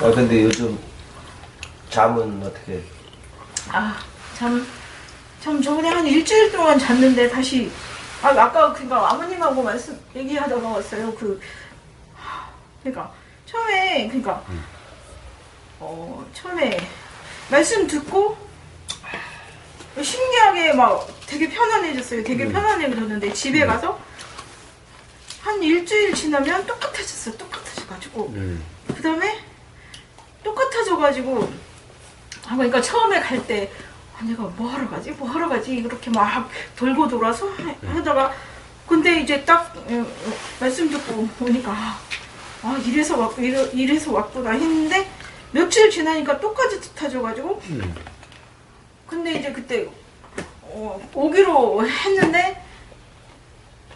아 근데 요즘 잠은 어떻게? 참 저번에 한 일주일 동안 잤는데 다시 아까 그러니까 아버님하고 얘기하다가 왔어요. 그러니까 처음에 처음에 말씀 듣고 신기하게 막 되게 편안해졌어요. 되게 편안해졌는데 집에 가서 한 일주일 지나면 똑같아졌어요. 똑같아져가지고 그 다음에 똑같아져가지고 그러니까 처음에 갈 때 내가 뭐 하러 가지 이렇게 막 돌고 돌아서 하다가 근데 이제 딱 말씀 듣고 보니까 이래서 왔구나 했는데 며칠 지나니까 똑같아져가지고 근데 이제 그때 오기로 했는데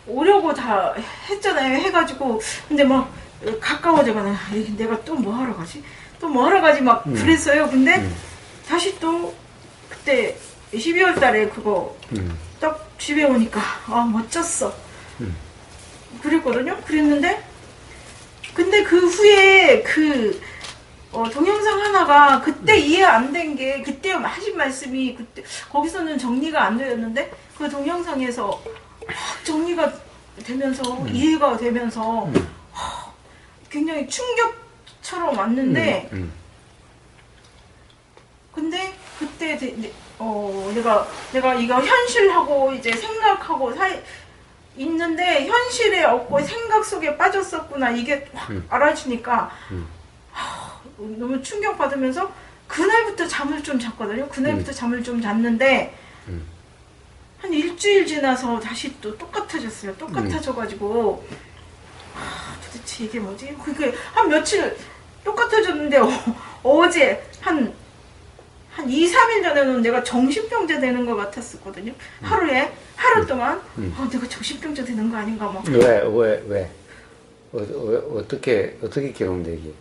오려고 다 했잖아요. 해가지고 근데 막 가까워져가나 내가 또 뭐 하러 가지 막 그랬어요. 근데 다시 또 그때 12월 달에 그거 딱 집에 오니까 멋졌어 그랬거든요. 그랬는데 근데 그 후에 동영상 하나가 그때 이해 안 된 게 그때 하신 말씀이 그때 거기서는 정리가 안 되었는데 그 동영상에서 정리가 되면서 이해가 되면서 굉장히 충격처럼 왔는데 근데 그때 내가 이거 현실하고 이제 생각하고 있는데 현실에 없고 생각 속에 빠졌었구나 이게 확 알아지니까 너무 충격받으면서 그날부터 잠을 좀 잤거든요. 그날부터 잠을 좀 잤는데 한 일주일 지나서 다시 또 똑같아졌어요. 똑같아져가지고 도대체 이게 뭐지? 그게 한 며칠 똑같아졌는데 어제 한 2, 3일 전에는 내가 정신병자 되는 것 같았었거든요. 하루 동안 내가 정신병자 되는 거 아닌가 막. 왜? 어떻게 경험되기?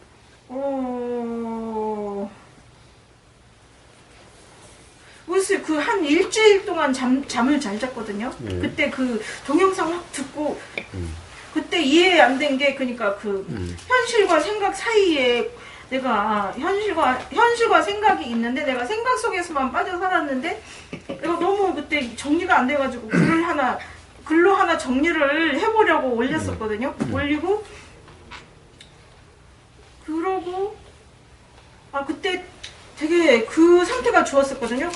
글쎄 한 일주일 동안 잠을 잘 잤거든요. 그때 그 동영상 확 듣고 그때 이해 안 된 게 그러니까 현실과 생각 사이에 내가 현실과 생각이 있는데 내가 생각 속에서만 빠져 살았는데 내가 너무 그때 정리가 안 돼가지고 글로 하나 정리를 해보려고 올렸었거든요. 올리고 그러고 그때 되게 그 상태가 좋았었거든요.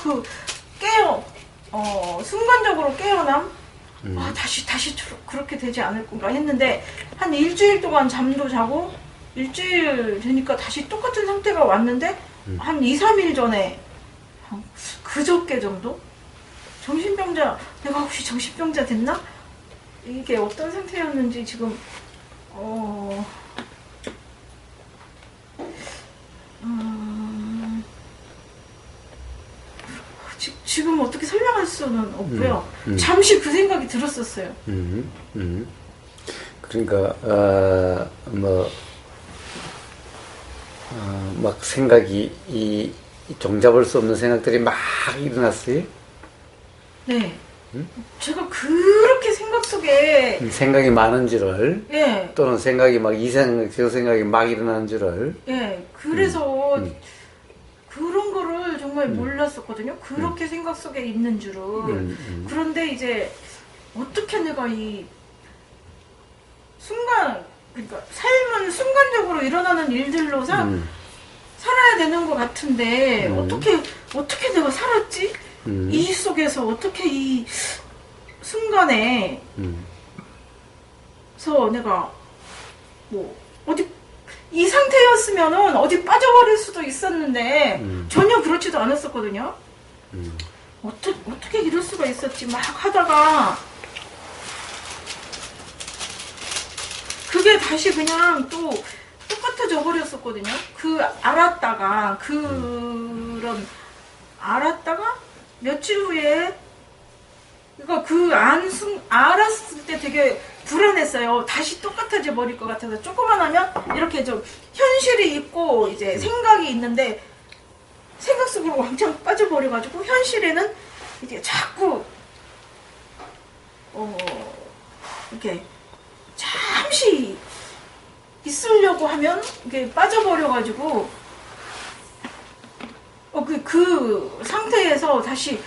순간적으로 깨어남 다시 그렇게 되지 않을 건가 했는데 한 일주일 동안 잠도 자고 일주일 되니까 다시 똑같은 상태가 왔는데 한 2, 3일 전에 그저께 정도? 내가 혹시 정신병자 됐나? 이게 어떤 상태였는지 지금 지금 어떻게 설명할 수는 없고요. 잠시 그 생각이 들었었어요. 그러니까 막 생각이 종잡을 수 없는 생각들이 막 일어났어요? 네. 제가 그렇게 생각 속에 생각이 많은 줄을 예. 또는 생각이 막 이 생각 저 생각이 막 일어나는 줄을 예. 그래서 그런 거를 정말 몰랐었거든요. 그렇게 생각 속에 있는 줄을. 그런데 이제 어떻게 내가 이 그러니까 삶은 순간적으로 일어나는 일들로 살아야 되는 것 같은데 어떻게 내가 살았지? 이 속에서 어떻게 이 순간에 내가 어디 이 상태였으면은 어디 빠져버릴 수도 있었는데 전혀 그렇지도 않았었거든요. 어떻게 이럴 수가 있었지 막 하다가 그게 다시 그냥 또 똑같아져 버렸었거든요. 알았다가 며칠 후에 그러니까 알았을 때 되게 불안했어요. 다시 똑같아져 버릴 것 같아서 조금만 하면 이렇게 좀 현실이 있고 이제 생각이 있는데 생각 속으로 왕창 빠져버려가지고 현실에는 이게 자꾸 이렇게 잠시 있으려고 하면 이게 빠져버려가지고 그 상태에서 다시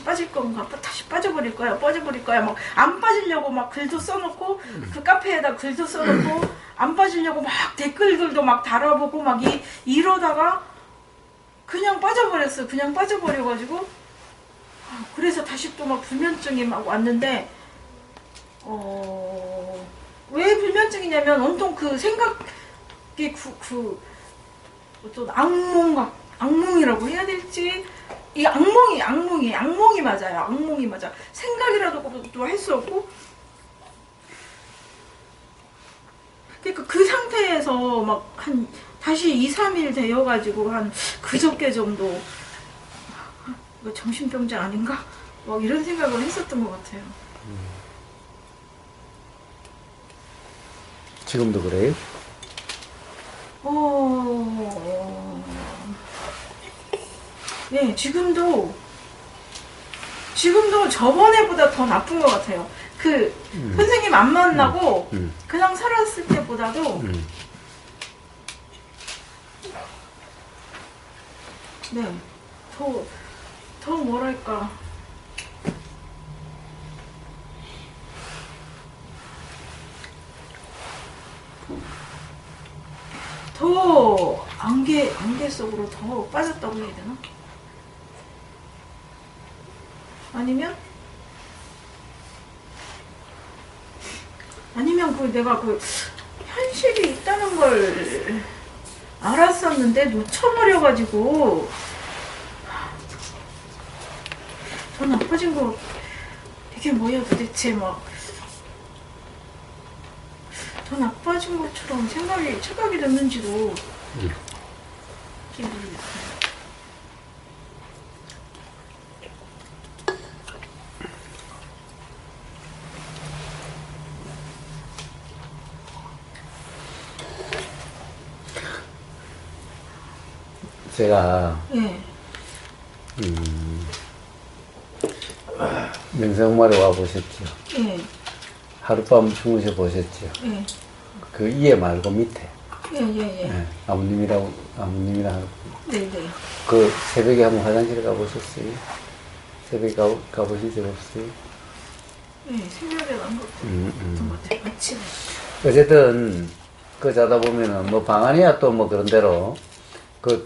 빠질 건가, 다시 빠져버릴 거야 막 안 빠지려고 막 글도 써놓고 그 카페에다 글도 써놓고 안 빠지려고 막 댓글들도 막 달아보고 막 이러다가 그냥 빠져버렸어. 그냥 빠져버려가지고 그래서 다시 또 막 불면증이 막 왔는데 왜 불면증이냐면 온통 그 생각이 어떤 악몽이라고 해야 될지 이 악몽이 맞아요. 악몽이 맞아. 생각이라도 할 수 없고 그러니까 그 상태에서 막 한 다시 2, 3일 되어가지고 한 그저께 정도 이거 정신병자 아닌가? 막 이런 생각을 했었던 것 같아요. 지금도 그래요? 네, 지금도 저번에보다 더 나쁜 것 같아요. 선생님 안 만나고 그냥 살았을 때보다도 네, 더 뭐랄까 더 안개 속으로 더 빠졌다고 해야 되나? 아니면 내가 현실이 있다는 걸 알았었는데 놓쳐버려가지고 더 나빠진 거 이게 뭐야 도대체 막 더 나빠진 것처럼 착각이 됐는지도 모르겠어요. 제가 예. 명성마을에 와 보셨죠? 예. 하룻밤 주무셔 보셨죠? 예. 그 이해 말고 밑에. 예. 네, 아버님이랑 네네. 그 새벽에 한번 화장실에 가보셨어요? 새벽에 가보신 적 없어요? 네, 새벽에 난 것도 것 같아요. 아침에. 어쨌든 그 자다 보면은 뭐 방 안이야 또 뭐 그런 대로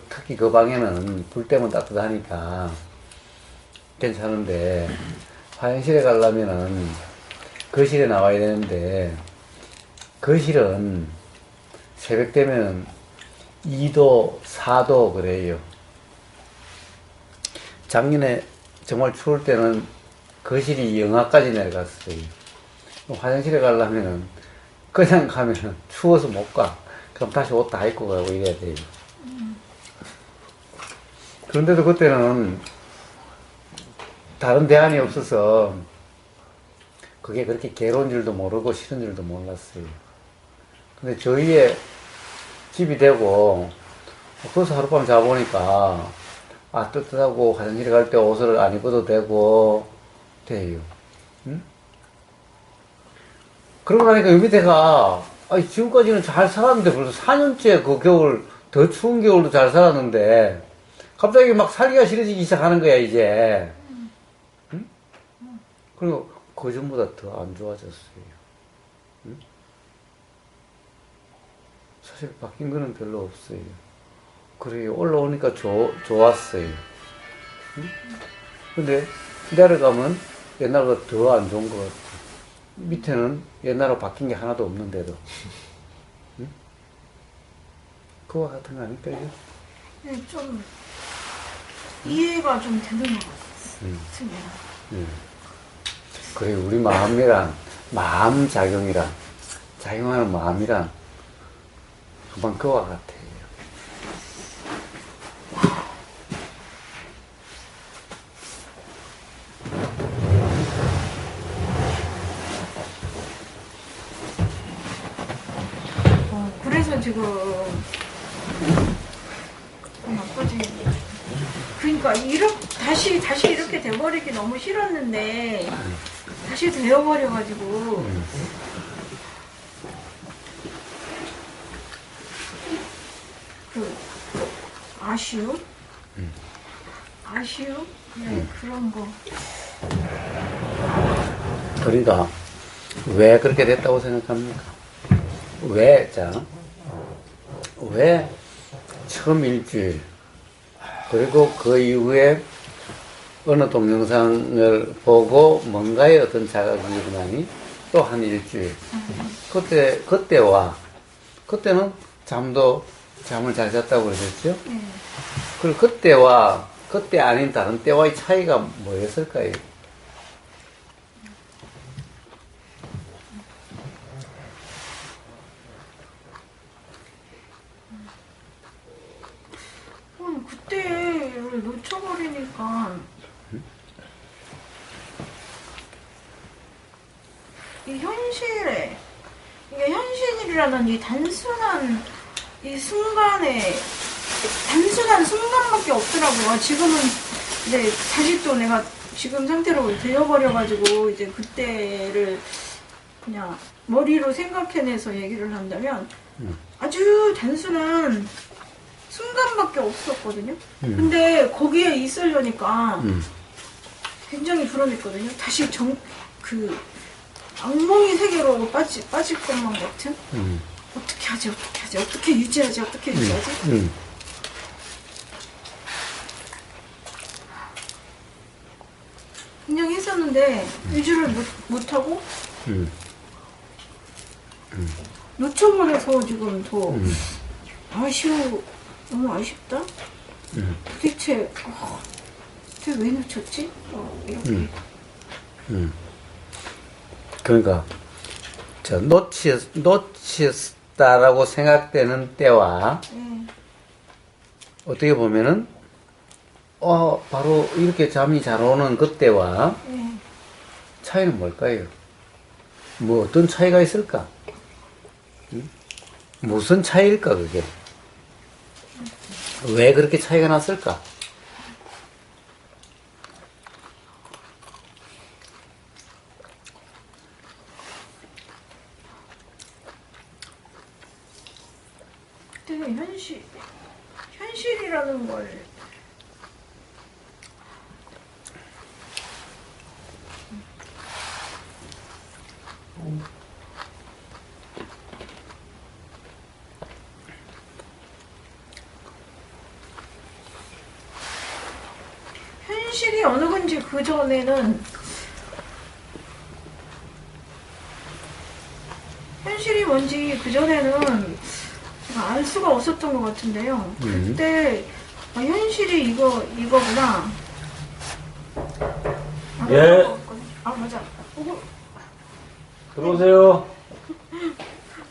특히 그 방에는 불 때문에 따뜻하니까 괜찮은데 화장실에 가려면은 거실에 나와야 되는데 거실은 새벽 되면 2도, 4도 그래요. 작년에 정말 추울 때는 거실이 영하까지 내려갔어요. 화장실에 가려면은 그냥 가면은 추워서 못 가. 그럼 다시 옷 다 입고 가고 이래야 돼요. 그런데도 그때는 다른 대안이 없어서 그게 그렇게 괴로운 줄도 모르고 싫은 줄도 몰랐어요. 근데 저희의 집이 되고 거기서 하룻밤 자보니까 뜨뜻하고 화장실에 갈 때 옷을 안 입어도 되고 돼요. 응? 그러고 나니까 요 밑에가 지금까지는 잘 살았는데 벌써 4년째 그 겨울 더 추운 겨울도 잘 살았는데 갑자기 막 살기가 싫어지기 시작하는 거야 이제. 응? 그리고 그 전보다 더 안 좋아졌어요. 응? 사실 바뀐 거는 별로 없어요. 그래요. 올라오니까 좋았어요. 응? 근데 내려가면 옛날보다 더 안 좋은 것 같아. 밑에는 옛날하고 바뀐 게 하나도 없는데도. 응? 그와 같은 거 아닐까요? 네, 좀 이해가 좀 되는 것 같습니다. 그래, 우리 마음 작용하는 마음이란 한번 그와 같아요. 그래서 지금 나빠진 그러니까 다시 이렇게 돼버리기 너무 싫었는데 다시 되어버려가지고 그 아쉬움? 아쉬움? 네, 그런 거. 그러니까 왜 그렇게 됐다고 생각합니까? 왜 처음 일주일 그리고 그 이후에 어느 동영상을 보고 뭔가의 어떤 자각이 일어나니 또 한 일주일 그때는 잠을 잘 잤다고 그러셨죠? 네. 그리고 그때 아닌 다른 때와의 차이가 뭐였을까요? 그때를 놓쳐버리니까 이 현실에 이게 현실이라는 이 단순한 이 순간에 단순한 순간밖에 없더라고요. 지금은 이제 다시 또 내가 지금 상태로 되어버려가지고 이제 그때를 그냥 머리로 생각해내서 얘기를 한다면 아주 단순한 순간밖에 없었거든요. 근데 거기에 있으려니까 굉장히 불안했거든요. 다시 그 악몽의 세계로 빠질 것만 같은? 어떻게 하지? 어떻게 유지하지? 굉장히 했었는데, 유지를 못하고, 놓쳐버려서 지금 더 너무 아쉽다? 도대체 왜 놓쳤지? 이렇게. 그러니까 놓쳤다라고 생각되는 때와 어떻게 보면은 바로 이렇게 잠이 잘 오는 그때와 차이는 뭘까요? 뭐 어떤 차이가 있을까? 무슨 차이일까 그게? 왜 그렇게 차이가 났을까? 그때는 현실이라는 걸 현실이 어느 건지 그 전에는 현실이 뭔지 그 전에는 제가 알 수가 없었던 것 같은데요. 그때 현실이 이거구나. 예. 맞아. 들어오세요.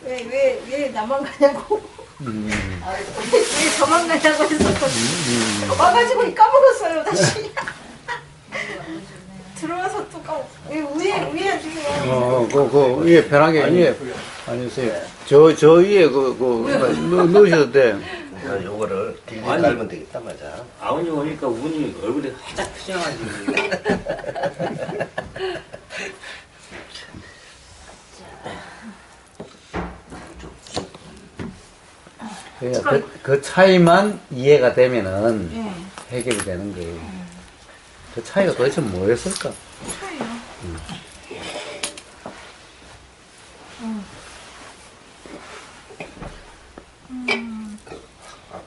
왜 나만 가냐고. 왜 저만 가냐고 했었거든요. 와가지고 까먹었어요, 다시. 들어와서 또 위에 해주세요. 그 위에 편하게 위에 앉으세요. 저 위에 넣으셔도 돼. 요거를 딜리 아니. 깔면 되겠다, 맞아. 아버님 오니까 운이 얼굴이 활짝 피져가지고. 그러니까 그 차이만 이해가 되면은 네. 해결이 되는 거예요. 그 차이가 도대체 뭐였을까? 차이요.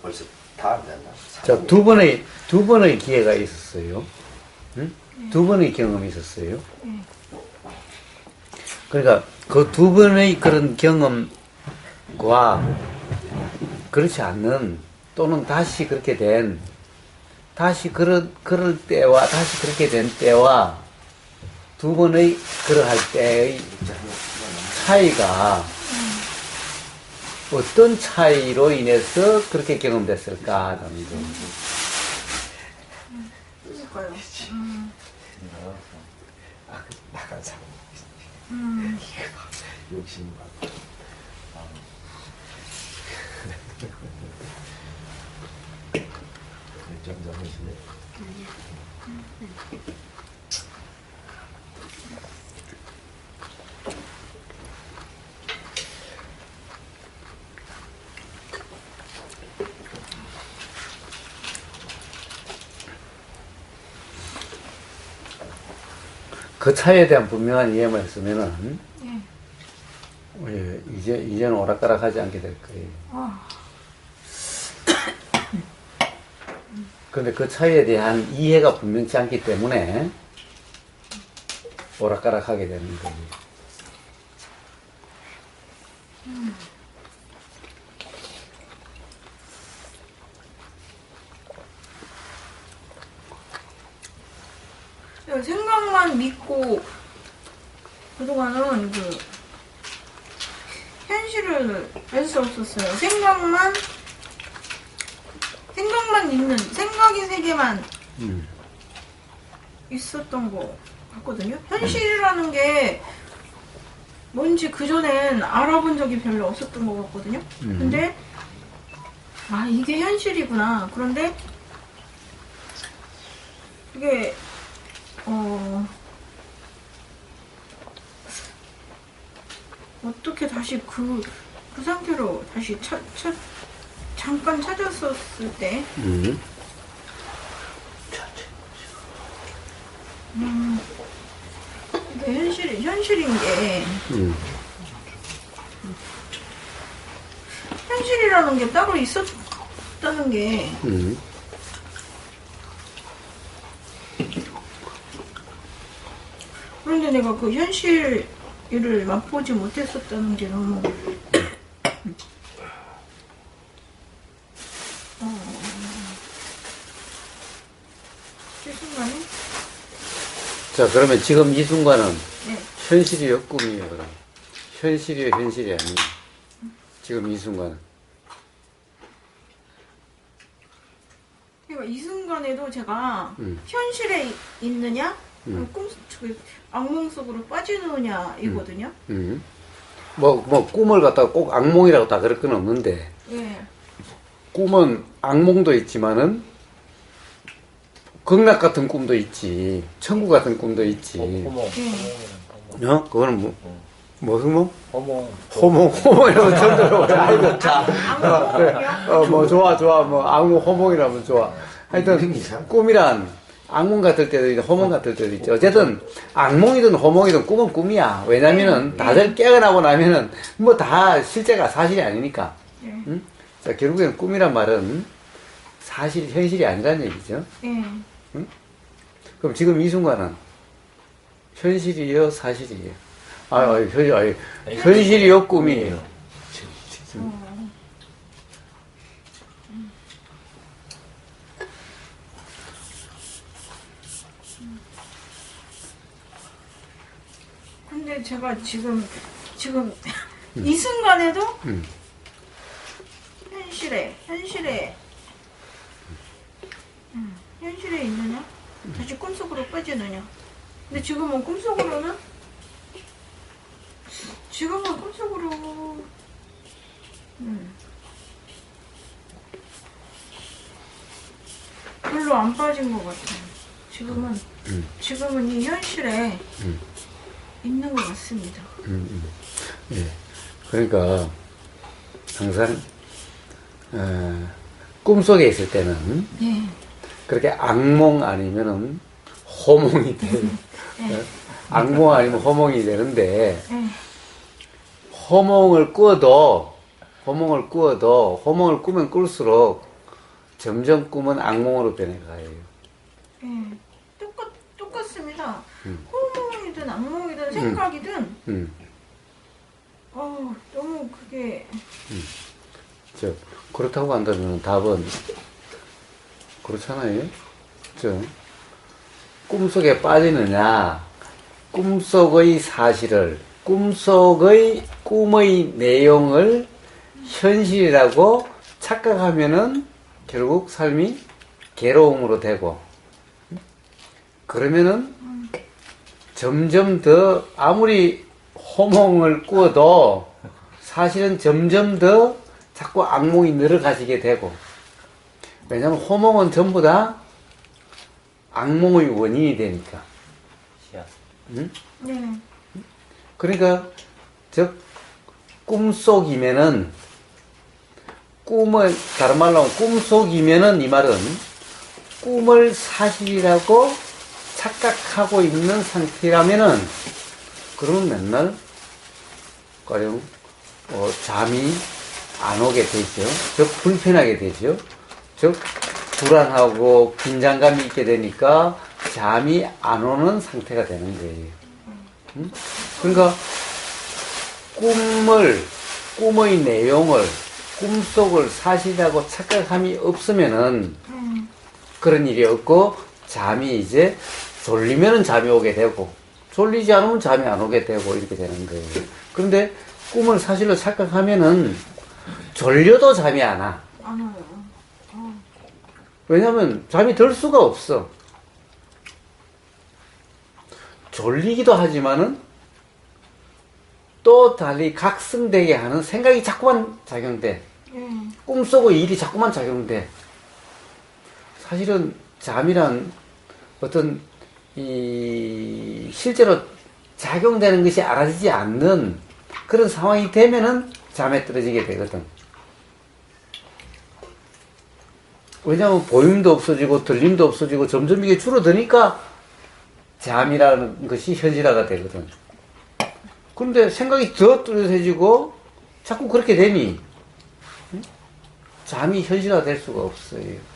벌써 다 안 된다. 자, 두 번의 기회가 있었어요. 응? 두 번의 경험이 있었어요. 그러니까 그 두 번의 그런 경험과 그렇지 않는 또는 다시 그렇게 된 그럴 때와 다시 그렇게 된 때와 두 번의 그러할 때의 차이가 어떤 차이로 인해서 그렇게 경험됐을까 하는 거. 그러니까요. 나간 사람. 욕심 많고. 점점 하시네. 그 차이에 대한 분명한 이해만 했으면은, 예. 예, 이제는 오락가락하지 않게 될 거예요. 아, 근데 그 차이에 대한 이해가 분명치 않기 때문에 오락가락하게 되는 거예요. 생각만 믿고 그동안은 그 현실을 알 수 없었어요. 생각만 있는 생각의 세계만 있었던 거 같거든요. 현실이라는 게 뭔지 그전엔 알아본 적이 별로 없었던 것 같거든요. 근데 아 이게 현실이구나. 그런데 그게 어떻게 다시 그 상태로 다시 잠깐 찾았었을 때, 이게 현실인 게, 현실이라는 게 따로 있었다는 게, 그런데 내가 그 현실을 맛보지 못했었다는 게 너무 이 순간에 자, 그러면 지금 이 순간은 네. 현실이요, 꿈이에요, 그럼? 현실이요, 현실이 아니에요. 지금 이 순간은. 그러니까 이 순간에도 제가 현실에 있느냐 악몽 속으로 빠지느냐 이거든요. 꿈을 갖다가 꼭 악몽이라고 다 그럴 건 없는데, 예. 꿈은 악몽도 있지만은, 극락 같은 꿈도 있지, 천국 같은 꿈도 있지. 호몽. 예. 어? 그거는 무슨 몸? 호몽. 호몽이라고 처음 들어보네. 아이고, 자. 악몽이요? 좋아. 악몽, 호몽이라면 좋아. 하여튼, 꿈이란, 악몽 같을 때도 있고, 호몽 같을 때도 있죠. 어쨌든, 악몽이든 호몽이든 꿈은 꿈이야. 왜냐면은, 다들 깨어나고 나면은, 뭐 다 실제가 사실이 아니니까. 예. 응? 자, 결국에는 꿈이란 말은 현실이 아니라는 얘기죠. 예. 그럼 지금 이 순간은, 현실이요, 사실이에요? 현실이요, 꿈이에요? 근데 제가 지금 이 순간에도 현실에 있느냐? 다시 꿈속으로 빠지느냐? 근데 지금은 꿈속으로 별로 안 빠진 것 같아요. 지금은 이 현실에 있는 것 같습니다. 예. 그러니까, 항상, 꿈속에 있을 때는, 예. 그렇게 악몽 아니면은 호몽이 돼요. 예. 악몽 아니면 호몽이 되는데, 예. 호몽을 꾸면 꿀수록 점점 꿈은 악몽으로 변해가요. 예. 똑같습니다. 호몽이든 악몽이든 생각이든 너무 그게 그렇다고 한다면 답은 그렇잖아요. 꿈속에 빠지느냐, 꿈속의 사실을, 꿈의 내용을 현실이라고 착각하면은 결국 삶이 괴로움으로 되고, 그러면은 점점 더 아무리 호몽을 꾸어도 사실은 점점 더 자꾸 악몽이 늘어가시게 되고, 왜냐면 호몽은 전부 다 악몽의 원인이 되니까. 응? 네. 그러니까 즉 꿈속이면은 다른 말로 하면 꿈속이면은 이 말은 꿈을 사실이라고 착각하고 있는 상태라면은, 그러면 맨날, 가령, 잠이 안 오게 되죠. 즉, 불편하게 되죠. 즉, 불안하고 긴장감이 있게 되니까 잠이 안 오는 상태가 되는 거예요. 그러니까, 꿈의 내용을, 꿈속을 사실이라고 착각함이 없으면은, 그런 일이 없고, 잠이 이제 졸리면은 잠이 오게 되고, 졸리지 않으면 잠이 안 오게 되고, 이렇게 되는 거예요. 그런데 꿈을 사실로 착각하면은, 졸려도 잠이 안 와. 안 와요. 왜냐면 잠이 들 수가 없어. 졸리기도 하지만은, 또 달리 각성되게 하는 생각이 자꾸만 작용돼. 꿈속의 일이 자꾸만 작용돼. 사실은 잠이란 어떤 실제로 작용되는 것이 알아지지 않는 그런 상황이 되면은 잠에 떨어지게 되거든. 왜냐하면 보임도 없어지고 들림도 없어지고 점점 이게 줄어드니까 잠이라는 것이 현실화가 되거든. 그런데 생각이 더 뚜렷해지고 자꾸 그렇게 되니 잠이 현실화될 수가 없어요.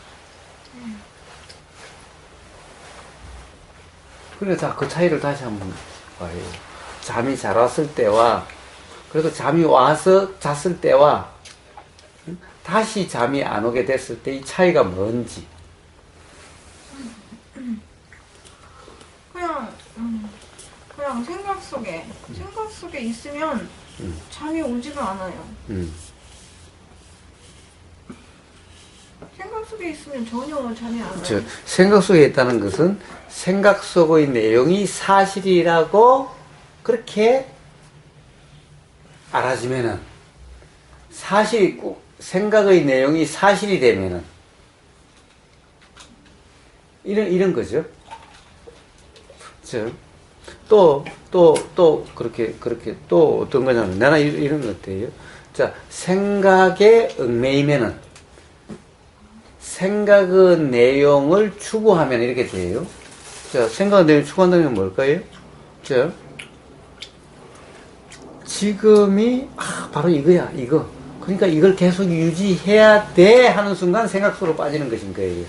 그래, 자, 그 차이를 다시 한번 봐요. 잠이 잘 왔을 때와, 그래도 잠이 와서 잤을 때와, 다시 잠이 안 오게 됐을 때 이 차이가 뭔지. 그냥 생각 속에 있으면 잠이 오지가 않아요. 생각 속에 있으면 전혀 잠이 안 와요. 생각 속에 있다는 것은 생각 속의 내용이 사실이라고 그렇게 알아지면은, 생각의 내용이 사실이 되면은, 이런 거죠. 그렇게, 또 어떤 거냐면, 나는 이런 것 같아요. 자, 생각에 얽매이면은, 생각의 내용을 추구하면 이렇게 돼요. 자, 생각의 내용을 추구한다는 건 뭘까요? 자, 지금이, 바로 이거야, 이거. 그러니까 이걸 계속 유지해야 돼 하는 순간 생각 속으로 빠지는 것인 거예요.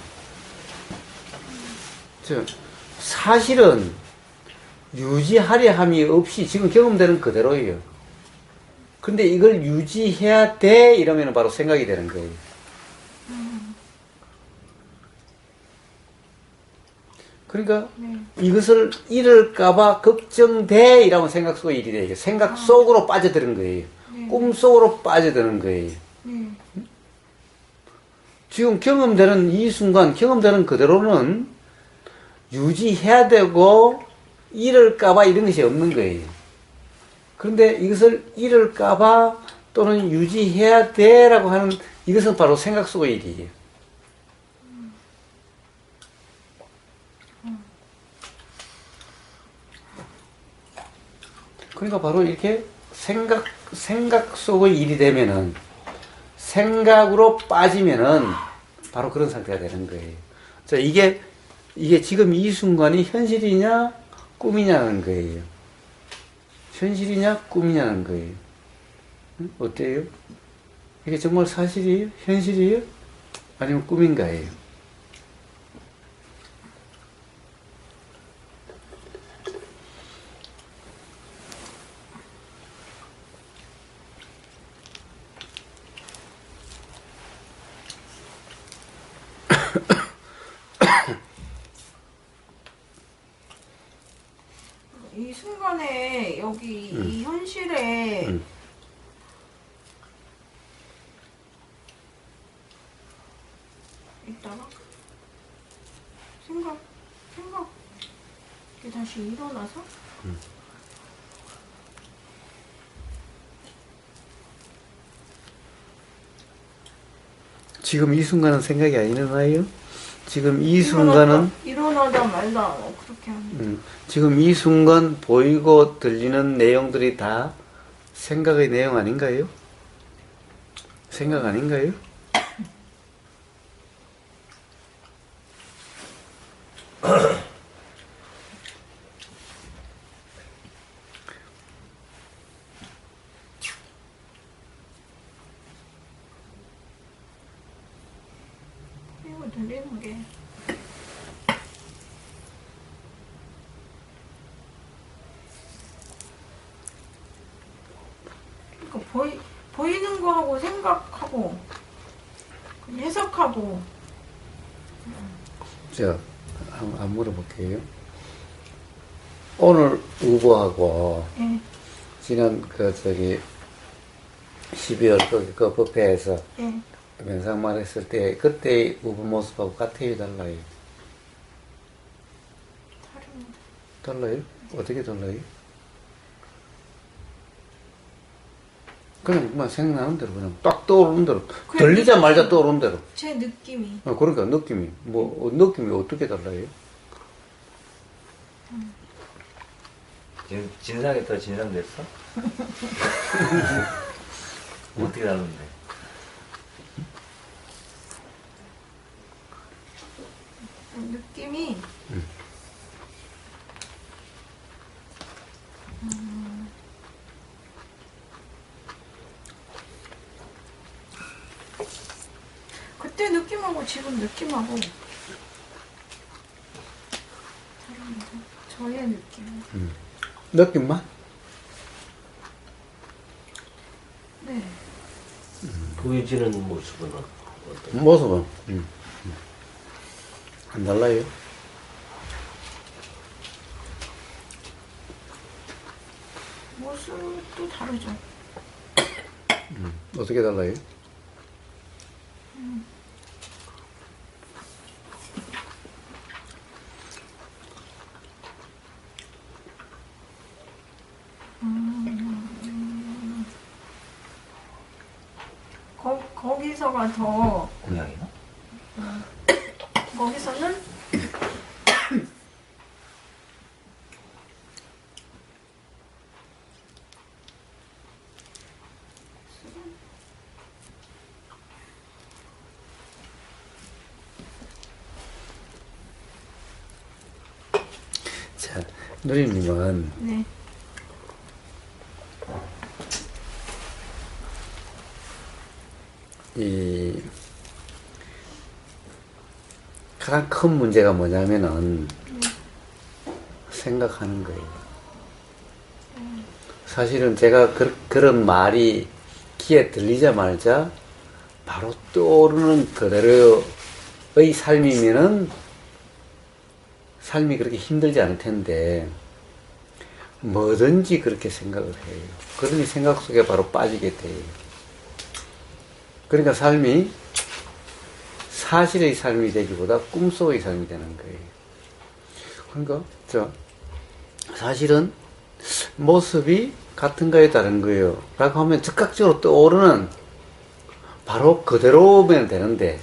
자, 사실은 유지하려 함이 없이 지금 경험되는 그대로예요. 근데 이걸 유지해야 돼 이러면 바로 생각이 되는 거예요. 그러니까 이것을 잃을까봐 걱정돼 이라면 생각 속의 일이 돼요. 생각 속으로 빠져드는 거예요. 꿈 속으로 빠져드는 거예요. 지금 경험되는 이 순간, 경험되는 그대로는 유지해야 되고 잃을까봐 이런 것이 없는 거예요. 그런데 이것을 잃을까봐 또는 유지해야 돼라고 하는 이것은 바로 생각 속의 일이에요. 그러니까 바로 이렇게 생각 속의 일이 되면은, 생각으로 빠지면은 바로 그런 상태가 되는 거예요. 자, 이게 지금 이 순간이 현실이냐 꿈이냐는 거예요. 현실이냐 꿈이냐는 거예요. 어때요? 이게 정말 사실이에요? 현실이에요? 아니면 꿈인가예요? 이 순간에 여기 이 현실에 있다가 생각이 다시 일어나서 지금 이 순간은 생각이 안 일어나요? 지금 이 순간은 일어나다 말다 그렇게 하는 지금 이 순간 보이고 들리는 내용들이 다 생각의 내용 아닌가요? 생각 아닌가요? 들리는 게. 그러니까 보이는 거하고 생각하고 해석하고. 제가 한번 물어볼게요. 오늘 우보하고 예, 지난 12월 그 법회에서 예. 명상만 했을 때 그때의 우보 모습하고 같아요, 달라요? 다릅니다. 달라요? 어떻게 달라요? 그냥 생각나는 대로 그냥 딱 떠오르는 대로 들리자마자 떠오르는 대로. 제 느낌이. 그러니까 느낌이 느낌이 어떻게 달라요? 지금 진상이 더 진상됐어? 어떻게 다른데? 느낌이 그때 느낌하고 지금 느낌하고 다릅니다. 저의 느낌. 느낌만? 네. 보여지는 모습은 어떤? 모습은 안 달라요? 모습도 다르죠. 어떻게 달라요? 거기서가 더 고양이나? 거기서는 자, 누리님은 네. 이 가장 큰 문제가 뭐냐면은 생각하는 거예요. 사실은 제가 그런 말이 귀에 들리자마자 바로 떠오르는 그대로의 삶이면은 삶이 그렇게 힘들지 않을 텐데 뭐든지 그렇게 생각을 해요. 그러니 생각 속에 바로 빠지게 돼요. 그러니까 삶이 사실의 삶이 되기보다 꿈속의 삶이 되는 거예요. 그러니까 사실은 모습이 같은가요, 다른가요? 라고 하면 즉각적으로 떠오르는 바로 그대로면 되는데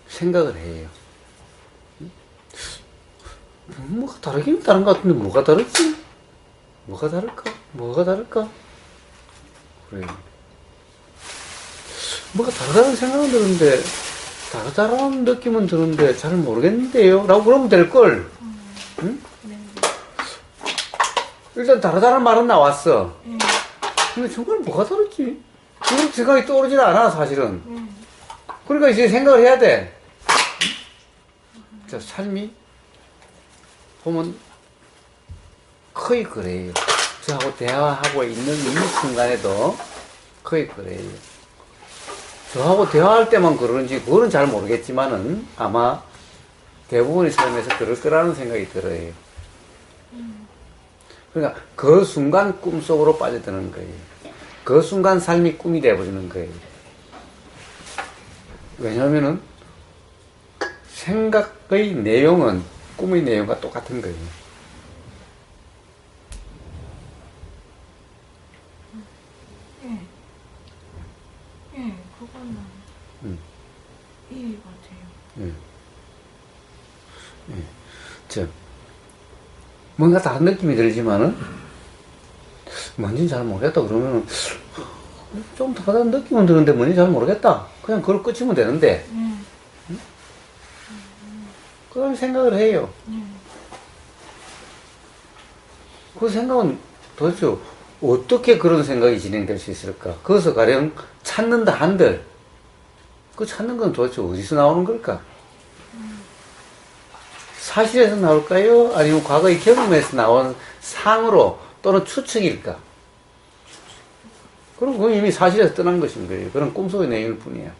생각을 해요. 뭐가 다르긴 다른 것 같은데 뭐가 다르지? 뭐가 다를까? 뭐가 다를까? 그래요. 뭐가 다르다는 생각은 드는데 다르다라는 느낌은 드는데 잘 모르겠는데요? 라고 그러면 될걸. 응? 네. 일단 다르다는 말은 나왔어. 근데 정말 뭐가 다르지? 그런 생각이 떠오르질 않아, 사실은. 그러니까 이제 생각을 해야 돼. 자, 삶이 보면 거의 그래요. 저하고 대화하고 있는 이 순간에도 거의 그래요. 저하고 대화할 때만 그러는지 그거는 잘 모르겠지만은 아마 대부분의 삶에서 그럴 거라는 생각이 들어요. 그러니까 그 순간 꿈속으로 빠져드는 거예요. 그 순간 삶이 꿈이 되어버리는 거예요. 왜냐하면은 생각의 내용은 꿈의 내용과 똑같은 거예요. 예, 그거는 이해가 돼요. 뭔가 다른 느낌이 들지만은 뭔지는 잘 모르겠다 그러면은 좀 다른 느낌은 드는데 뭔지 잘 모르겠다. 그냥 그걸 끝이면 되는데 그 다음에 생각을 해요. 그 생각은 도대체 어떻게 그런 생각이 진행될 수 있을까? 거기서 가령 찾는다 한들 그 찾는 건 도대체 어디서 나오는 걸까? 사실에서 나올까요? 아니면 과거의 경험에서 나온 상으로 또는 추측일까? 그럼 그건 이미 사실에서 떠난 것인 거예요. 그런 꿈속의 내용일 뿐이야.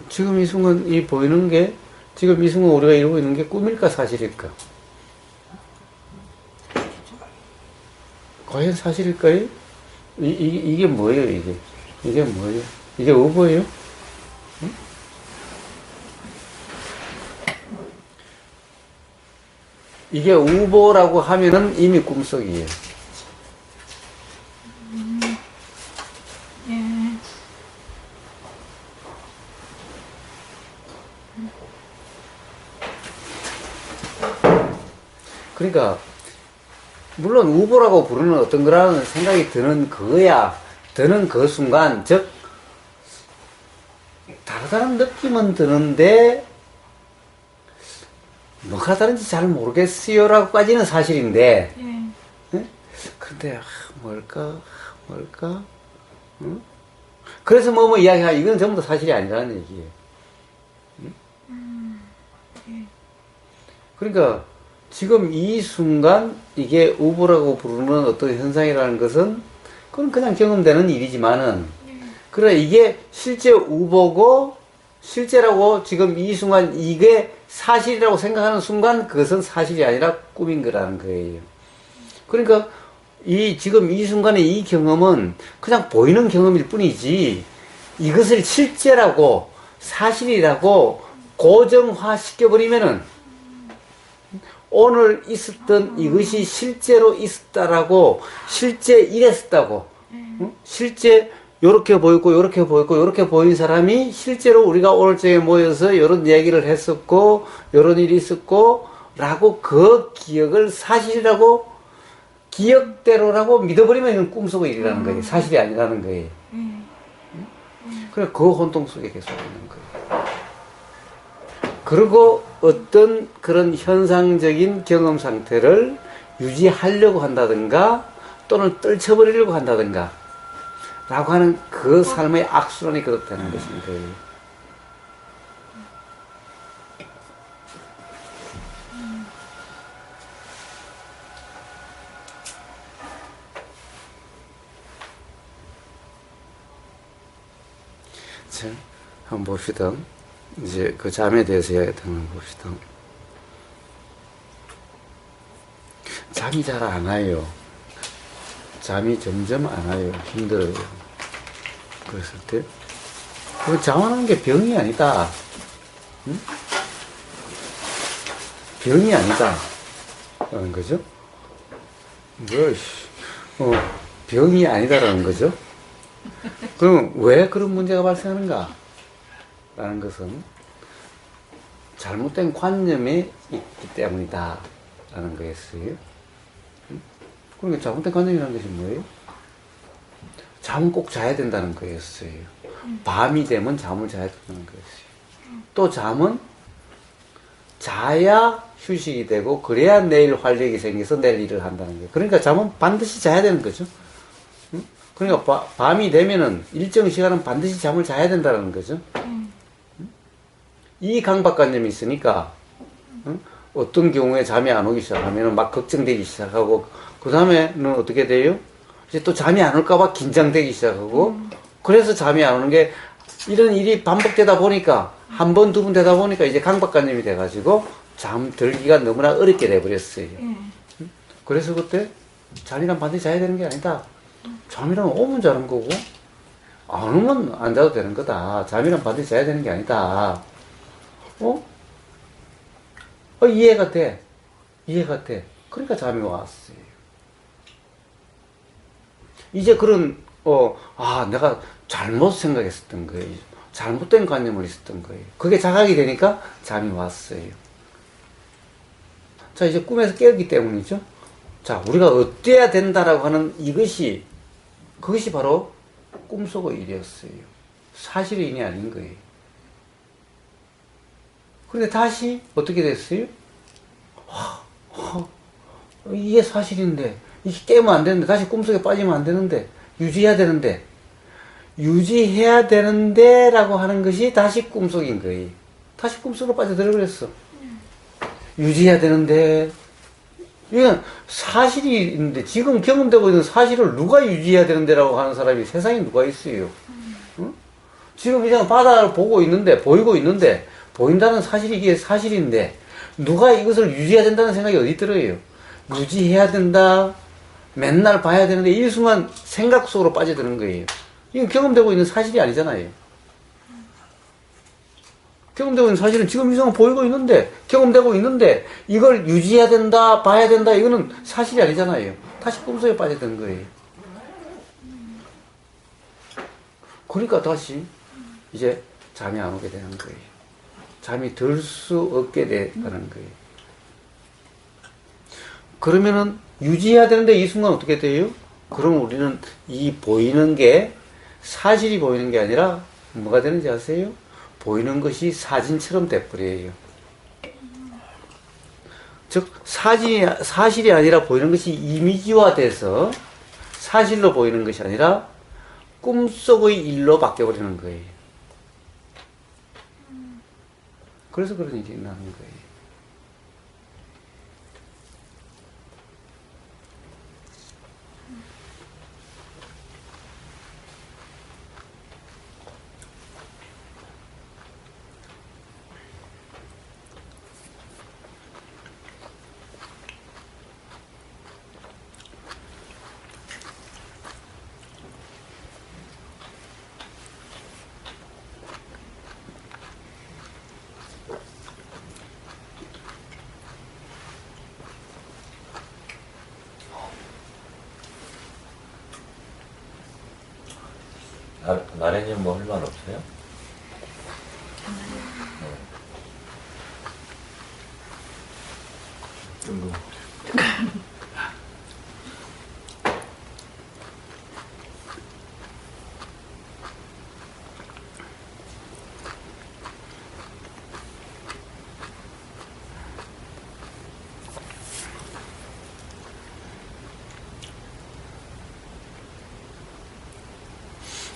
지금 이 순간 이 보이는 게, 지금 이 순간 우리가 이러고 있는 게 꿈일까 사실일까? 과연 사실일까요? 이게 뭐예요, 이게? 이게 뭐예요? 이게 의보예요? 응? 이게 우보라고 하면은 이미 꿈속이에요. 예. 그러니까 물론 우보라고 부르는 어떤 거라는 생각이 드는 그거야. 드는 그 순간, 즉 다르다는 느낌은 드는데 뭐가 다른지 잘 모르겠어요라고까지는 사실인데, 예. 응? 그런데 뭘까? 응? 그래서 뭐 이야기하, 이건 전부 다 사실이 아니라는 얘기예요. 응? 예. 그러니까 지금 이 순간 이게 우보라고 부르는 어떤 현상이라는 것은 그건 그냥 경험되는 일이지만은, 그러나 이게 실제 우보고 실제라고 지금 이 순간 이게 사실이라고 생각하는 순간 그것은 사실이 아니라 꿈인 거라는 거예요. 그러니까 지금 이 순간의 이 경험은 그냥 보이는 경험일 뿐이지, 이것을 실제라고 사실이라고 고정화 시켜버리면은 오늘 있었던 이것이 실제로 있었다라고, 실제 이랬었다고, 응? 실제 요렇게 보였고 요렇게 보였고 요렇게 보인 사람이 실제로 우리가 오늘쯤에 모여서 이런 얘기를 했었고 요런 일이 있었고 라고 그 기억을 사실이라고, 기억대로라고 믿어버리면 이건 꿈속의 일이라는 거예요. 사실이 아니라는 거예요. 그래서 그 혼동 속에 계속 있는 거예요. 그리고 어떤 그런 현상적인 경험 상태를 유지하려고 한다든가 또는 떨쳐버리려고 한다든가 라고 하는 그 삶의 악순환이 거듭되는 것인 거예요. 자, 한번 봅시다. 이제 그 잠에 대해서 이야기했던 걸 봅시다. 잠이 잘 안 와요. 잠이 점점 안 와요. 힘들어요. 그랬을 때, 그 잠하는 게 병이 아니다. 응? 병이 아니다. 라는 거죠. 병이 아니다라는 거죠. 그럼 왜 그런 문제가 발생하는가? 라는 것은 잘못된 관념이 있기 때문이다. 라는 거였어요. 그러니까 잘못된 관념이라는 것이 뭐예요? 잠은 꼭 자야 된다는 거였어요. 밤이 되면 잠을 자야 된다는 거였어요. 또 잠은 자야 휴식이 되고 그래야 내일 활력이 생겨서 내일 일을 한다는 거예요. 그러니까 잠은 반드시 자야 되는 거죠. 그러니까 밤이 되면은 일정 시간은 반드시 잠을 자야 된다는 거죠. 이 강박관념이 있으니까 어떤 경우에 잠이 안 오기 시작하면 막 걱정되기 시작하고, 그 다음에는 어떻게 돼요? 이제 또 잠이 안 올까봐 긴장되기 시작하고, 그래서 잠이 안 오는 게, 이런 일이 반복되다 보니까, 한 번, 두 번 되다 보니까 이제 강박관념이 돼가지고 잠들기가 너무나 어렵게 돼버렸어요. 그래서 그때 잠이란 반드시 자야 되는 게 아니다. 잠이란 오면 자는 거고 안 오면 안 자도 되는 거다. 잠이란 반드시 자야 되는 게 아니다. 이해가 돼. 그러니까 잠이 왔어요. 이제 그런 내가 잘못 생각했었던 거예요. 잘못된 관념을 있었던 거예요. 그게 자각이 되니까 잠이 왔어요. 자, 이제 꿈에서 깨었기 때문이죠. 자, 우리가 어때야 된다라고 하는 그것이 바로 꿈속의 일이었어요. 사실의 일이 아닌 거예요. 그런데 다시 어떻게 됐어요? 이게 사실인데, 이게 깨면 안 되는데, 다시 꿈속에 빠지면 안 되는데, 유지해야 되는데, 유지해야 되는데, 라고 하는 것이 다시 꿈속인 거예요. 다시 꿈속으로 빠져들어 그랬어. 유지해야 되는데, 이건 사실이 있는데, 지금 경험되고 있는 사실을 누가 유지해야 되는데라고 하는 사람이 세상에 누가 있어요? 응? 지금 이상 바다를 보고 있는데, 보이고 있는데, 보인다는 사실이 이게 사실인데, 누가 이것을 유지해야 된다는 생각이 어디 들어요? 유지해야 된다, 맨날 봐야 되는데, 일순간 생각 속으로 빠져드는 거예요. 이건 경험되고 있는 사실이 아니잖아요. 경험되고 있는 사실은 지금 이상 보이고 있는데, 경험되고 있는데, 이걸 유지해야 된다, 봐야 된다, 이거는 사실이 아니잖아요. 다시 꿈속에 빠져드는 거예요. 그러니까 다시 이제 잠이 안 오게 되는 거예요. 잠이 들 수 없게 되는 거예요. 그러면은 유지해야 되는데 이 순간 어떻게 돼요? 그럼 우리는 이 보이는 게 사실이 보이는 게 아니라 뭐가 되는지 아세요? 보이는 것이 사진처럼 돼버려요. 즉 사실이 아니라 보이는 것이 이미지화 돼서 사실로 보이는 것이 아니라 꿈속의 일로 바뀌어버리는 거예요. 그래서 그런 일이 나는 거예요. 나래님 뭐 할 말 없어요?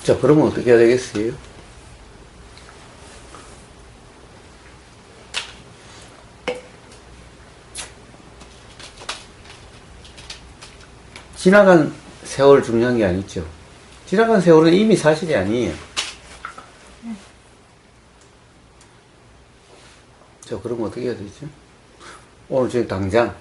자, 그러면 어떻게 해야 되겠어요? 지나간 세월 중요한 게 아니죠. 지나간 세월은 이미 사실이 아니에요. 자, 그러면 어떻게 해야 되죠? 오늘 지금 당장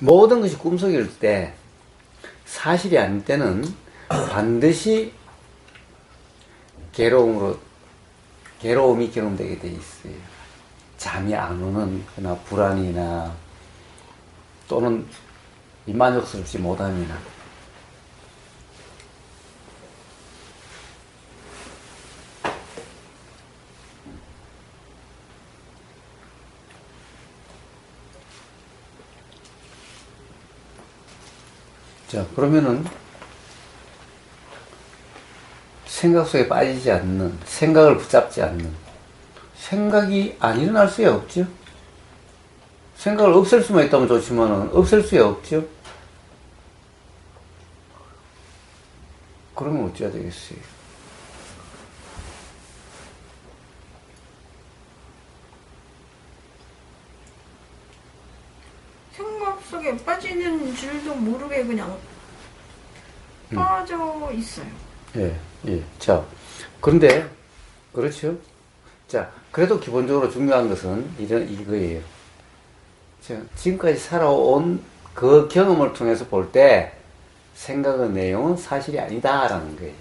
모든 것이 꿈속일 때, 사실이 아닐 때는 반드시 괴로움이 경험되게 돼 있어요. 잠이 안 오는 거나 불안이나 또는 만족스럽지 못함이나. 자, 그러면은 생각 속에 빠지지 않는, 생각을 붙잡지 않는, 생각이 안 일어날 수야 없죠. 생각을 없앨 수만 있다면 좋지만은 없앨 수야 없죠. 그러면 어찌해야 되겠어요? 생각 속에 빠지는 줄도 모르게 그냥 빠져 있어요. 예, 예. 자, 그런데, 그렇죠? 자, 그래도 기본적으로 중요한 것은 이거예요. 자, 지금까지 살아온 그 경험을 통해서 볼 때, 생각의 내용은 사실이 아니다라는 거예요.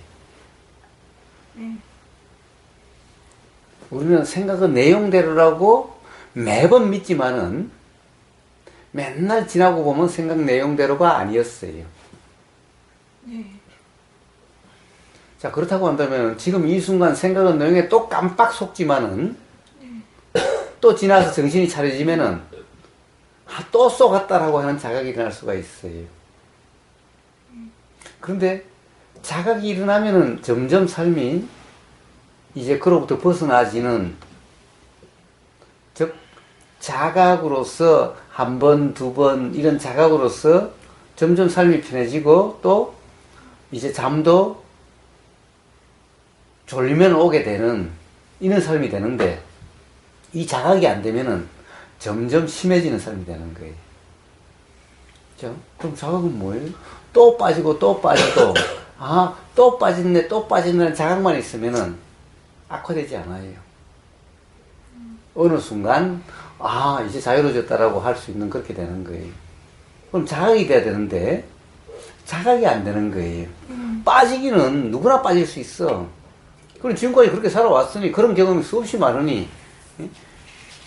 우리는 생각의 내용대로라고 매번 믿지만은, 맨날 지나고 보면 생각 내용대로가 아니었어요. 네. 자, 그렇다고 한다면 지금 이 순간 생각의 내용에 또 깜빡 속지만은 또 지나서 정신이 차려지면은 또 쏘갔다라고 하는 자각이 일어날 수가 있어요. 그런데 자각이 일어나면은 점점 삶이 이제 그로부터 벗어나지는, 즉 자각으로서 한 번, 두 번 이런 자각으로서 점점 삶이 편해지고 또 이제 잠도 졸리면 오게 되는 이런 삶이 되는데, 이 자각이 안 되면은 점점 심해지는 삶이 되는 거예요. 자, 그럼 자각은 뭐예요? 또 빠지고 또 빠지고 또 빠졌네 또 빠졌네 자각만 있으면은 악화되지 않아요. 어느 순간 이제 자유로워졌다라고 할 수 있는 그렇게 되는 거예요. 그럼 자각이 돼야 되는데 자각이 안 되는 거예요. 빠지기는 누구나 빠질 수 있어. 그럼 지금까지 그렇게 살아왔으니 그런 경험이 수없이 많으니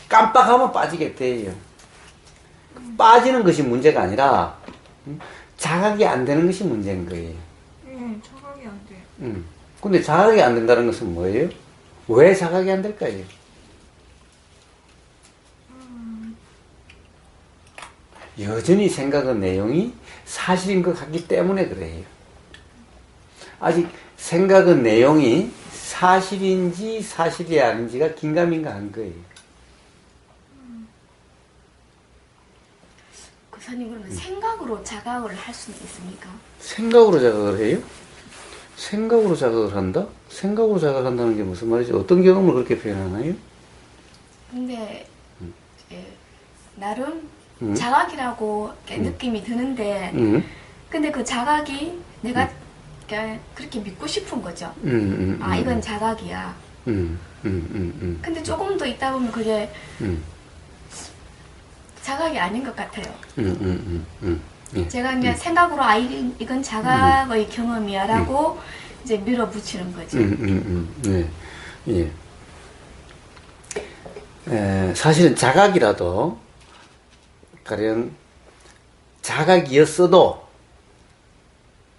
깜빡하면 빠지게 돼요. 빠지는 것이 문제가 아니라 자각이 안 되는 것이 문제인 거예요. 자각이 안 돼. 근데 자각이 안 된다는 것은 뭐예요? 왜 자각이 안 될까요? 여전히 생각의 내용이 사실인 것 같기 때문에 그래요. 아직 생각의 내용이 사실인지 사실이 아닌지가 긴가민가한 거예요. 교사님, 그러면 생각으로 자각을 할 수는 있습니까? 생각으로 자각을 해요? 생각으로 자각을 한다? 생각으로 자각한다는 게 무슨 말이죠? 어떤 경험을 그렇게 표현하나요? 근데 나름 자각이라고 이렇게 느낌이 드는데 근데 그 자각이 내가 그렇게 믿고 싶은 거죠. 이건 자각이야. 근데 조금 더 있다 보면 그게 자각이 아닌 것 같아요. 예. 제가 그냥 생각으로 이건 자각의 경험이야 라고 이제 밀어붙이는 거죠. 예. 사실은 자각이라도 가령 자각이었어도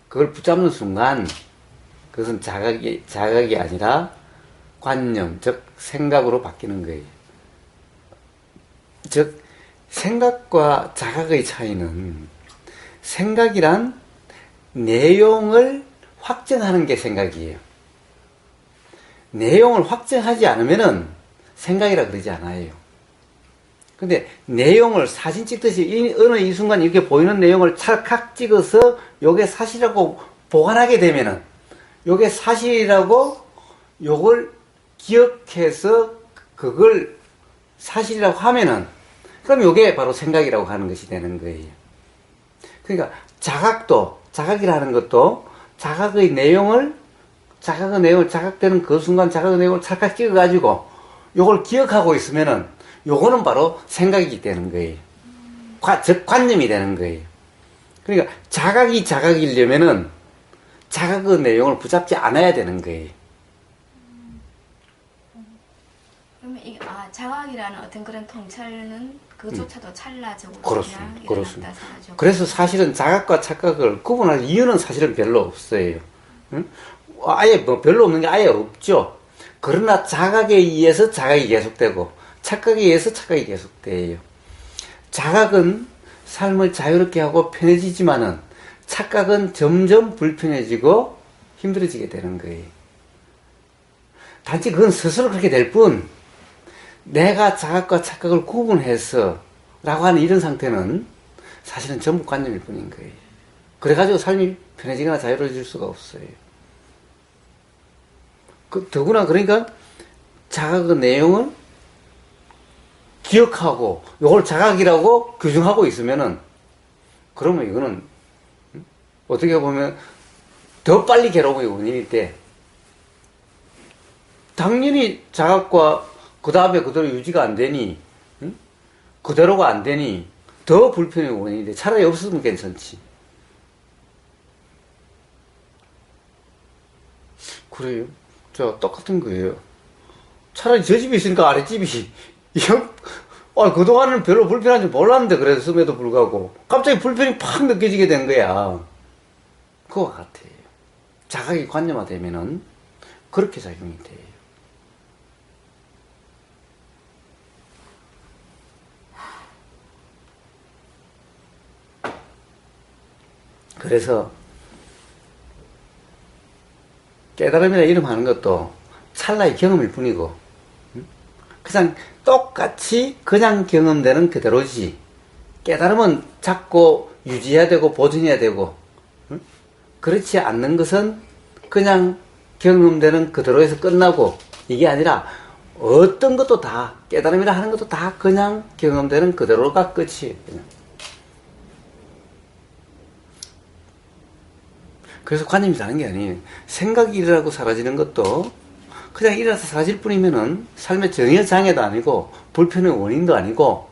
그걸 붙잡는 순간 그것은 자각이 아니라 관념, 즉 생각으로 바뀌는 거예요. 즉 생각과 자각의 차이는, 생각이란 내용을 확정하는 게 생각이에요. 내용을 확정하지 않으면은 생각이라 그러지 않아요. 근데 내용을 사진 찍듯이 어느 이 순간 이렇게 보이는 내용을 찰칵 찍어서 요게 사실이라고 보관하게 되면은, 요게 사실이라고 요걸 기억해서 그걸 사실이라고 하면은, 그럼 요게 바로 생각이라고 하는 것이 되는 거예요. 그러니까 자각이라는 것도 자각의 내용을 자각되는 그 순간 자각의 내용을 찰칵 찍어가지고 요걸 기억하고 있으면은 요거는 바로 생각이 되는 거예요. 즉 관념이 되는 거예요. 그러니까 자각이려면은 자각의 내용을 붙잡지 않아야 되는 거예요. 그러면 자각이라는 어떤 그런 통찰은 그조차도 찰나적으로 그렇습니다. 그래서 사실은 자각과 착각을 구분할 이유는 사실은 별로 없어요. 응? 아예 별로 없는 게 아예 없죠. 그러나 자각에 의해서 자각이 계속되고 착각에 의해서 착각이 계속돼요. 자각은 삶을 자유롭게 하고 편해지지만은 착각은 점점 불편해지고 힘들어지게 되는 거예요. 단지 그건 스스로 그렇게 될 뿐, 내가 자각과 착각을 구분해서 라고 하는 이런 상태는 사실은 전부 관념일 뿐인 거예요. 그래가지고 삶이 편해지거나 자유로워질 수가 없어요. 더구나 그러니까 자각의 내용을 기억하고 이걸 자각이라고 규정하고 있으면은, 그러면 이거는 어떻게 보면 더 빨리 괴로움의 원인이 돼. 당연히 자각과 그 다음에 그대로 유지가 안 되니, 그대로가 안 되니 더 불편의 원인이 돼. 차라리 없으면 괜찮지. 그래요. 자, 똑같은 거예요. 차라리 저 집이 있으니까 아랫집이 그동안은 별로 불편한지 몰랐는데 그랬음에도 불구하고 갑자기 불편이 팍 느껴지게 된 거야. 그거 같아요. 자각이 관념화되면은 그렇게 작용이 돼요. 그래서 깨달음이라 이름하는 것도 찰나의 경험일 뿐이고, 그냥 똑같이 그냥 경험되는 그대로지. 깨달음은 자꾸 유지해야 되고 보존해야 되고, 그렇지 않는 것은 그냥 경험되는 그대로에서 끝나고, 이게 아니라 어떤 것도 다, 깨달음이라 하는 것도 다 그냥 경험되는 그대로가 끝이에요. 그냥. 그래서 관념이 다른 게 아니에요. 생각이 일어나고 사라지는 것도 그냥 일어나서 사라질 뿐이면은 삶의 정의 장애도 아니고 불편의 원인도 아니고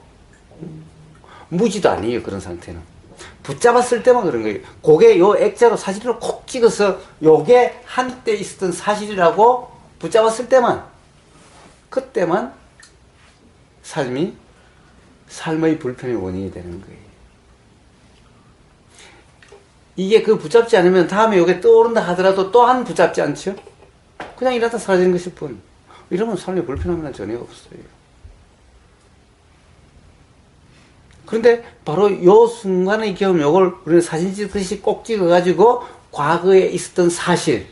무지도 아니에요. 그런 상태는. 붙잡았을 때만 그런 거예요. 그게 요 액자로 사실로 콕 찍어서 요게 한때 있었던 사실이라고 붙잡았을 때만, 그때만 삶의 불편의 원인이 되는 거예요. 이게 그 붙잡지 않으면 다음에 요게 떠오른다 하더라도 또한 붙잡지 않죠? 그냥 일하다 사라지는 것일 뿐. 이러면 삶의 불편함은 전혀 없어요. 그런데 바로 요 순간의 경험, 요걸 우리는 사진 찍듯이 꼭 찍어가지고 과거에 있었던 사실.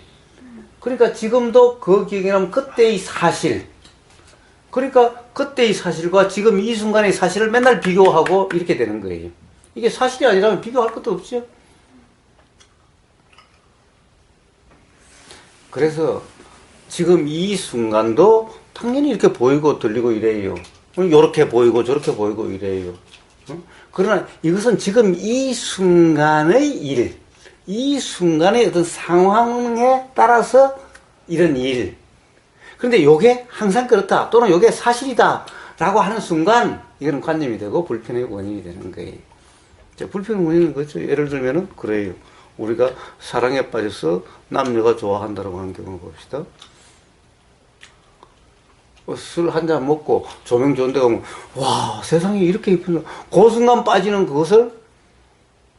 그러니까 지금도 그 기억이 나면 그때의 사실. 그러니까 그때의 사실과 지금 이 순간의 사실을 맨날 비교하고 이렇게 되는 거예요. 이게 사실이 아니라면 비교할 것도 없죠. 그래서 지금 이 순간도 당연히 이렇게 보이고 들리고 이래요. 요렇게 보이고 저렇게 보이고 이래요. 그러나 이것은 지금 이 순간의 일, 이 순간의 어떤 상황에 따라서 이런 일. 그런데 요게 항상 그렇다, 또는 요게 사실이다 라고 하는 순간 이거는 관념이 되고 불편의 원인이 되는 거예요. 불편의 원인은 그렇죠. 예를 들면은 그래요. 우리가 사랑에 빠져서 남녀가 좋아한다라고 하는 경우 봅시다. 술 한 잔 먹고 조명 좋은 데 가면 와, 세상에 이렇게 이쁜, 그 순간 빠지는 그것을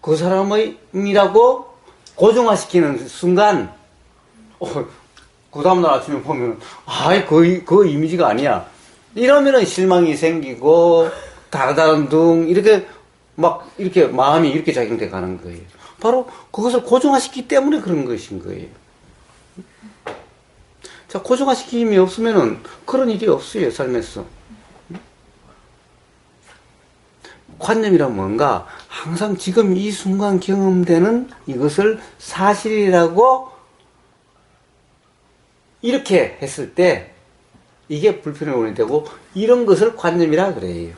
그 사람이라고 고정화시키는 순간, 그 다음날 아침에 보면 아이 그 이미지가 아니야. 이러면은 실망이 생기고 다르다는 이렇게 막 이렇게 마음이 이렇게 작용돼 가는 거예요. 바로 그것을 고정화시키기 때문에 그런 것인 거예요. 자, 고정화시킴이 없으면은 그런 일이 없어요, 삶에서. 관념이란 뭔가 항상 지금 이 순간 경험되는 이것을 사실이라고 이렇게 했을 때 이게 불편의 원인이 되고, 이런 것을 관념이라 그래요.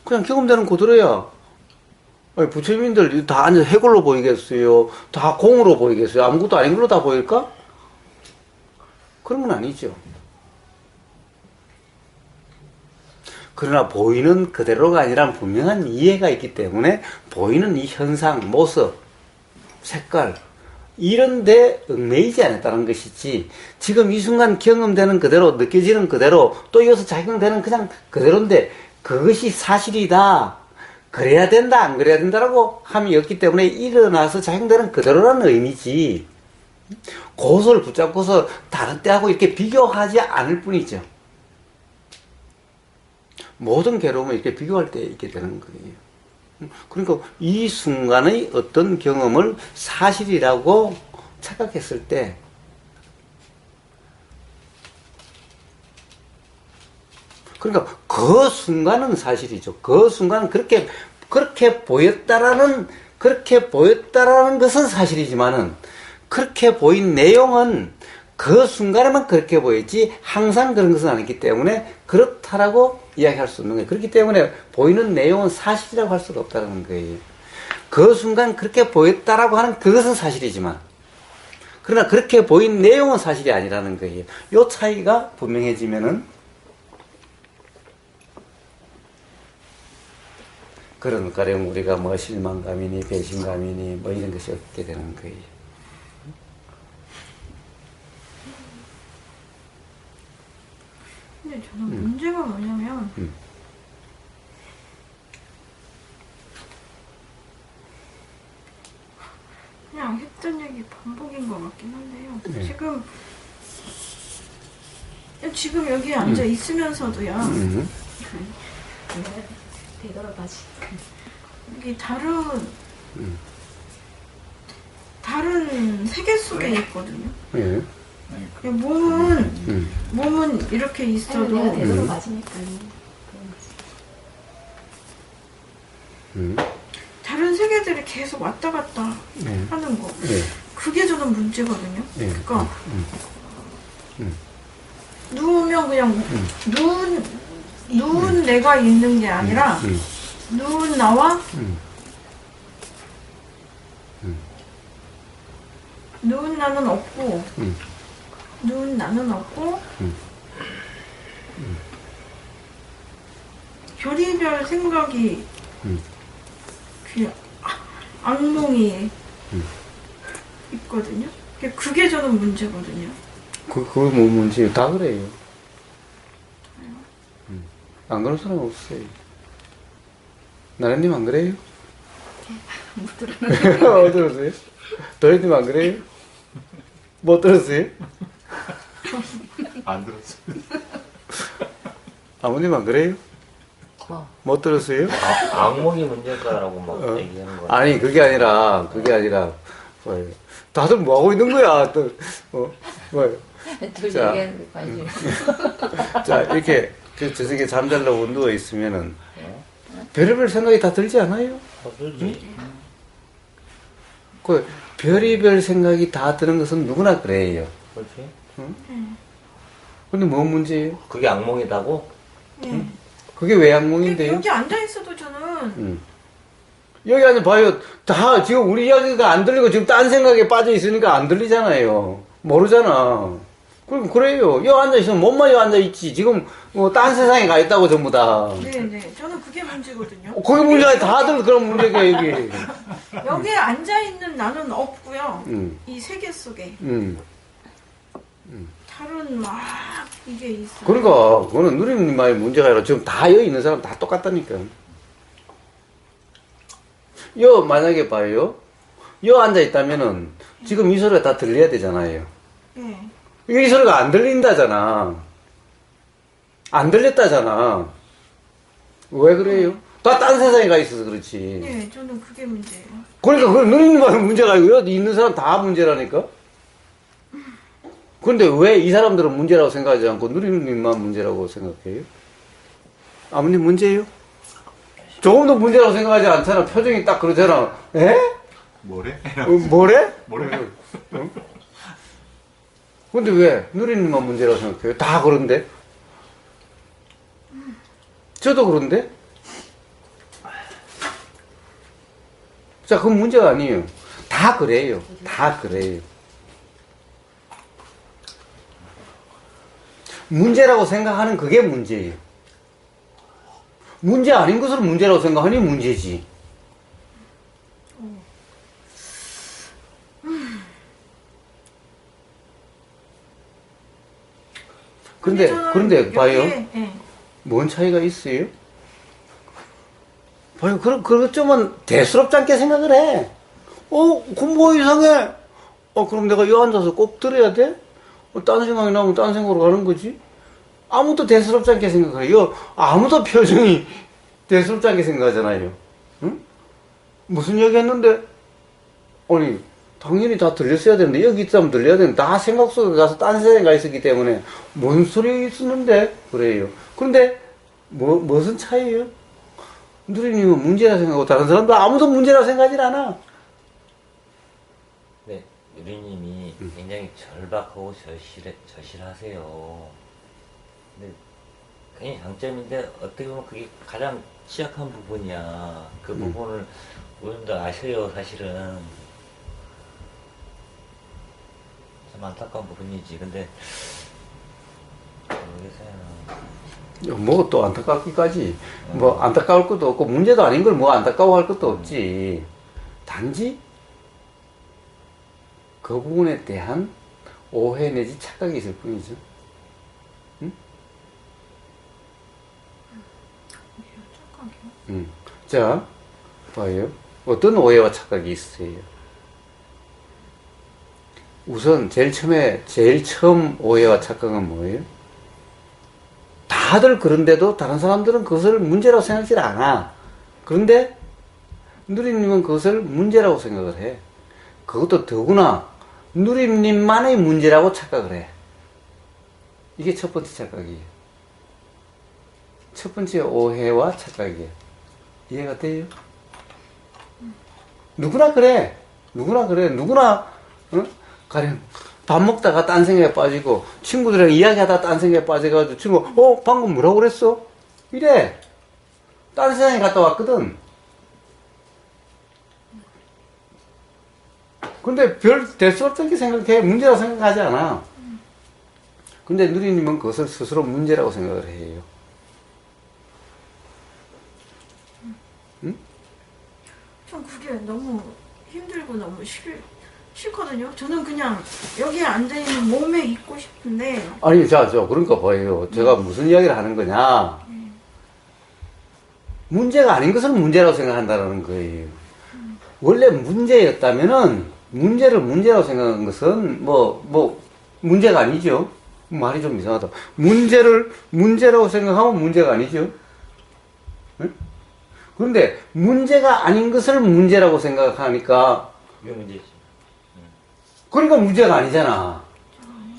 그냥 경험되는 그대로야. 아니, 부처님들 다 앉아서 해골로 보이겠어요? 다 공으로 보이겠어요? 아무것도 아닌 걸로 다 보일까? 그런 건 아니죠. 그러나 보이는 그대로가 아니라 분명한 이해가 있기 때문에 보이는 이 현상, 모습, 색깔 이런 데 얽매이지 않았다는 것이지, 지금 이 순간 경험되는 그대로, 느껴지는 그대로, 또 이어서 작용되는 그냥 그대로인데 그것이 사실이다, 그래야 된다, 안 그래야 된다라고 함이 없기 때문에 일어나서 작용되는 그대로라는 의미지, 그것을 붙잡고서 다른 때하고 이렇게 비교하지 않을 뿐이죠. 모든 괴로움을 이렇게 비교할 때 있게 되는 거예요. 그러니까 이 순간의 어떤 경험을 사실이라고 착각했을 때, 그러니까 그 순간은 사실이죠. 그 순간은 그렇게 보였다라는 것은 사실이지만은, 그렇게 보인 내용은 그 순간에만 그렇게 보였지 항상 그런 것은 아니기 때문에 그렇다라고 이야기할 수 없는 거예요. 그렇기 때문에 보이는 내용은 사실이라고 할 수가 없다는 거예요. 그 순간 그렇게 보였다라고 하는 그것은 사실이지만, 그러나 그렇게 보인 내용은 사실이 아니라는 거예요. 이 차이가 분명해지면은 그런 가령 우리가 뭐 실망감이니 배신감이니 뭐 이런 것이 없게 되는 거예요. 근데 저는 문제가 뭐냐면 그냥 했던 얘기 반복인 것 같긴 한데요. 네. 지금 여기 앉아 있으면서도요. 되돌아가지. 이게 다른 세계 속에 있거든요. 예. 몸은 이렇게 있어도 내가 되도록 맞으니까. 다른 세계들이 계속 왔다 갔다 하는 거. 예. 그게 저는 문제거든요. 예. 그러니까 누우면 그냥 누운 내가 있는 게 아니라 누운 나와 누운 나는 없고 누운 나는 없고 별의별 생각이 그 악몽이 있거든요. 그게 저는 문제거든요. 그거 뭐 문제예요? 다 그래요. 안 그런 사람 없어요. 나라님 안 그래요? 못 들어요. 못 들었어요? 도현님 안 그래요? 못 들었어요? 안 들었어요. 아버님 안 그래요? 못 들었어요? 악몽이 문제다라고 막 얘기하는 거. 아니 그게 아니라 뭐예요? 다들 뭐 하고 있는 거야? 또 뭐예요? 둘 자. 얘기하는 게 관심. 자 이렇게 저녁에 잠자려고 누워 있으면은 별의별 생각이 다 들지 않아요? 들지. 그 별의별 생각이 다 드는 것은 누구나 그래요. 그렇지. 근데 뭐 문제예요? 그게 악몽이다고? 예. 그게 왜 악몽인데요? 여기 앉아 있어도 저는 여기 앉아 봐요. 다 지금 우리 이야기가 안 들리고 지금 딴 생각에 빠져 있으니까 안 들리잖아요. 모르잖아. 그럼 그래요. 여기 앉아 있으면 몸만 여기 앉아 있지. 지금 뭐 딴 세상에 가 있다고 전부 다. 네네 저는 그게 문제거든요. 거기 문제가 다들 그런 문제가 여기. 여기에 앉아 있는 나는 없고요. 음. 이 세계 속에 음. 다른 막 이게 있어요. 그러니까 그거는 누리님 말이 문제가 아니라 지금 다 여기 있는 사람 다 똑같다니까. 여 만약에 봐요. 여 앉아 있다면은 지금 이 소리가 다 들려야 되잖아요. 예. 이 소리가 안 들린다잖아. 안 들렸다잖아. 왜 그래요? 다 딴 세상에 가 있어서 그렇지. 예, 저는 그게 문제예요. 그러니까 그 누리님 말은 문제가 아니고요. 있는 사람 다 문제라니까. 그런데 왜 이 사람들은 문제라고 생각하지 않고 누리님만 문제라고 생각해요? 아버님 문제예요? 조금도 문제라고 생각하지 않잖아. 표정이 딱 그러잖아. 에? 뭐래? 뭐래? 뭐래? 근데 왜 누리님만 문제라고 생각해요? 다 그런데? 저도 그런데? 자, 그건 문제가 아니에요. 다 그래요. 다 그래요. 문제라고 생각하는 그게 문제예요. 문제 아닌 것을 문제라고 생각하니 문제지. 그런데 봐요. 예. 뭔 차이가 있어요? 봐요. 그런 좀은 대수롭지 않게 생각을 해. 뭐 이상해. 그럼 내가 여기 앉아서 꼭 들어야 돼? 딴 생각이 나면 딴 생각으로 가는 거지? 아무도 대수롭지 않게 생각해요. 아무도 표정이 대수롭지 않게 생각하잖아요. 응? 무슨 얘기 했는데? 아니, 당연히 다 들렸어야 되는데, 여기 있으면 들려야 되는데, 다 생각 속에 가서 딴 세상에 가 있었기 때문에, 뭔 소리 있었는데? 그래요. 그런데, 무슨 차이예요? 누리님은 문제라 생각하고, 다른 사람도 아무도 문제라 생각하지 않아. 네, 유리님이 굉장히 절박하고 절실하세요. 근데 굉장히 장점인데 어떻게 보면 그게 가장 취약한 부분이야. 그 부분을 우리도 아셔요, 사실은. 참 안타까운 부분이지. 근데 모르겠어요. 뭐 또 안타깝기까지. 뭐 안타까울 것도 없고, 문제도 아닌 걸 뭐 안타까워할 것도 없지. 단지, 그 부분에 대한 오해 내지 착각이 있을 뿐이죠. 응? 자, 봐요. 어떤 오해와 착각이 있어요? 우선 제일 처음 오해와 착각은 뭐예요? 다들 그런데도 다른 사람들은 그것을 문제라고 생각하지 않아. 그런데 누리님은 그것을 문제라고 생각을 해. 그것도 더구나 누리님만의 문제라고 착각을 해. 이게 첫 번째 착각이에요. 첫 번째 오해와 착각이에요. 이해가 돼요? 누구나 그래. 누구나 그래. 누구나, 가령, 밥 먹다가 딴 생각에 빠지고, 친구들이랑 이야기하다가 딴 생각에 빠져가지고, 친구, 방금 뭐라고 그랬어? 이래. 딴 생각에 갔다 왔거든. 근데 별 대수롭게 생각해. 문제라고 생각하지 않아. 근데 누리님은 그것을 스스로 문제라고 생각을 해요. 전 그게 너무 힘들고 너무 싫거든요. 저는 그냥 여기에 앉아있는 몸에 있고 싶은데. 아니, 그러니까 봐요. 제가 무슨 이야기를 하는 거냐. 문제가 아닌 것을 문제라고 생각한다는 거예요. 원래 문제였다면은, 문제를 문제라고 생각한 것은, 문제가 아니죠. 말이 좀 이상하다. 문제를 문제라고 생각하면 문제가 아니죠. 네? 그런데 문제가 아닌 것을 문제라고 생각하니까 그게 문제지. 그러니까 문제가 아니잖아.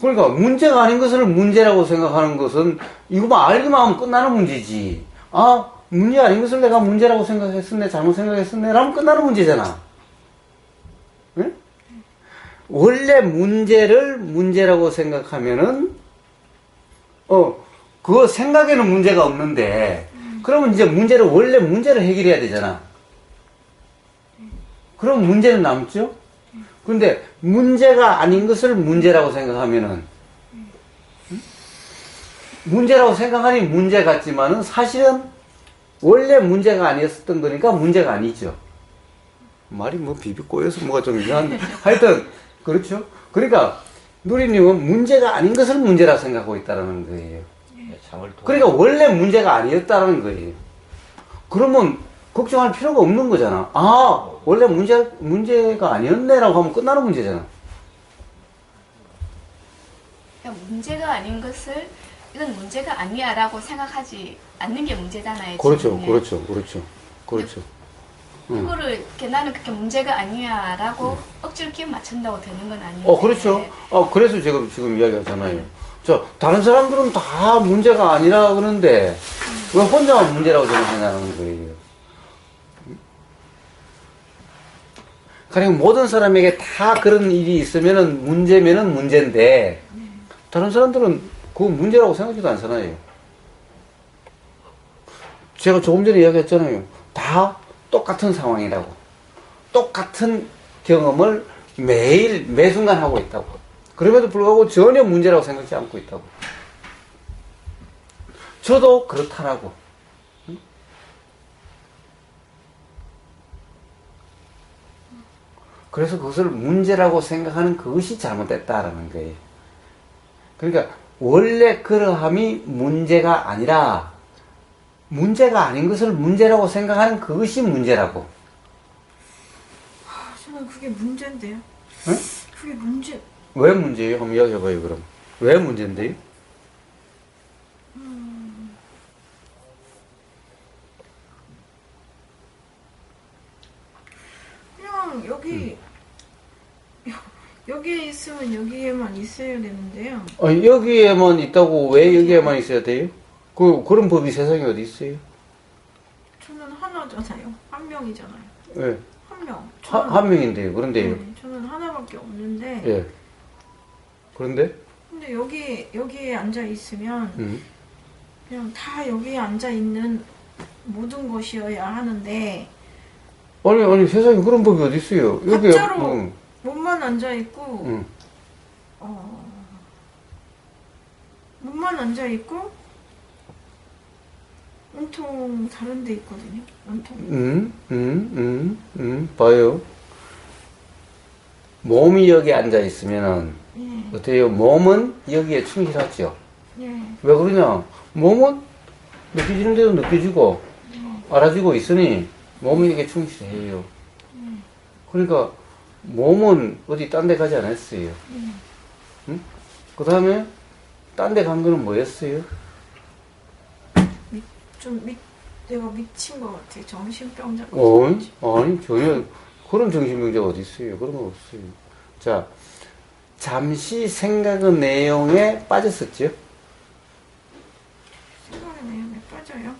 그러니까 문제가 아닌 것을 문제라고 생각하는 것은 이거만 알기만 하면 끝나는 문제지. 아, 문제 아닌 것을 내가 문제라고 생각했었네, 잘못 생각했었네 라면 끝나는 문제잖아. 네? 원래 문제를 문제라고 생각하면은 그 생각에는 문제가 없는데 그러면 이제 원래 문제를 해결해야 되잖아. 그럼 문제는 남죠? 근데 문제가 아닌 것을 문제라고 생각하면은 문제라고 생각하니 문제 같지만은 사실은 원래 문제가 아니었던 거니까 문제가 아니죠. 말이 비비 꼬여서 뭐가 좀 이상한데 하여튼 그렇죠. 그러니까 누리님은 문제가 아닌 것을 문제라고 생각하고 있다는 거예요. 그러니까 원래 문제가 아니었다는 거예요. 그러면 걱정할 필요가 없는 거잖아. 아, 원래 문제가 아니었네라고 하면 끝나는 문제잖아. 그러니까 문제가 아닌 것을 이건 문제가 아니야라고 생각하지 않는 게 문제잖아요. 그렇죠, 지금은. 그렇죠. 그거를 이렇게 나는 그렇게 문제가 아니야라고 억지로 끼워 맞춘다고 되는 건 아닌데. 그렇죠. 그래서 지금 이야기하잖아요. 다른 사람들은 다 문제가 아니라 그러는데 왜 혼자만 문제라고 생각하냐는 거예요. 가령 모든 사람에게 다 그런 일이 있으면은 문제면은 문제인데 다른 사람들은 그거 문제라고 생각하지도 않잖아요. 제가 조금 전에 이야기했잖아요. 다 똑같은 상황이라고. 똑같은 경험을 매일 매순간 하고 있다고. 그럼에도 불구하고 전혀 문제라고 생각하지 않고 있다고. 저도 그렇다라고. 그래서 그것을 문제라고 생각하는 그것이 잘못됐다라는 거예요. 그러니까 원래 그러함이 문제가 아니라 문제가 아닌 것을 문제라고 생각하는 그것이 문제라고. 저는 그게 문제인데요. 네? 그게 문제. 왜 문제예요? 한번 이야기해봐요, 그럼. 왜 문제인데요? 그냥 여기에 있으면 여기에만 있어야 되는데요. 여기에만 있다고 왜 여기에만 있어야 돼요? 그런 법이 세상에 어디 있어요? 저는 하나잖아요. 한 명이잖아요. 예. 한 명. 한 명인데요. 그런데요. 네, 저는 하나밖에 없는데. 예. 그런데? 근데 여기에 앉아 있으면 그냥 다 여기에 앉아 있는 모든 것이어야 하는데. 아니 세상에 그런 법이 어디 있어요? 여기 가짜로 몸만 앉아 있고. 몸만 앉아 있고. 온통 다른 데 있거든요. 온통. 봐요. 몸이 여기 앉아 있으면은, 예. 어때요? 몸은 여기에 충실하죠. 예. 왜 그러냐? 몸은 느껴지는 대로 느껴지고, 알아지고 있으니, 몸은 여기에 충실해요. 그러니까, 몸은 어디 딴 데 가지 않았어요. 응? 그 다음에, 딴 데 간 거는 뭐였어요? 내가 미친 것 같아. 정신병자. 아니, 전혀 그런 정신병자가 어디 있어요. 그런 거 없어요. 자, 잠시 생각의 내용에 빠졌었죠. 생각의 내용에 빠져요.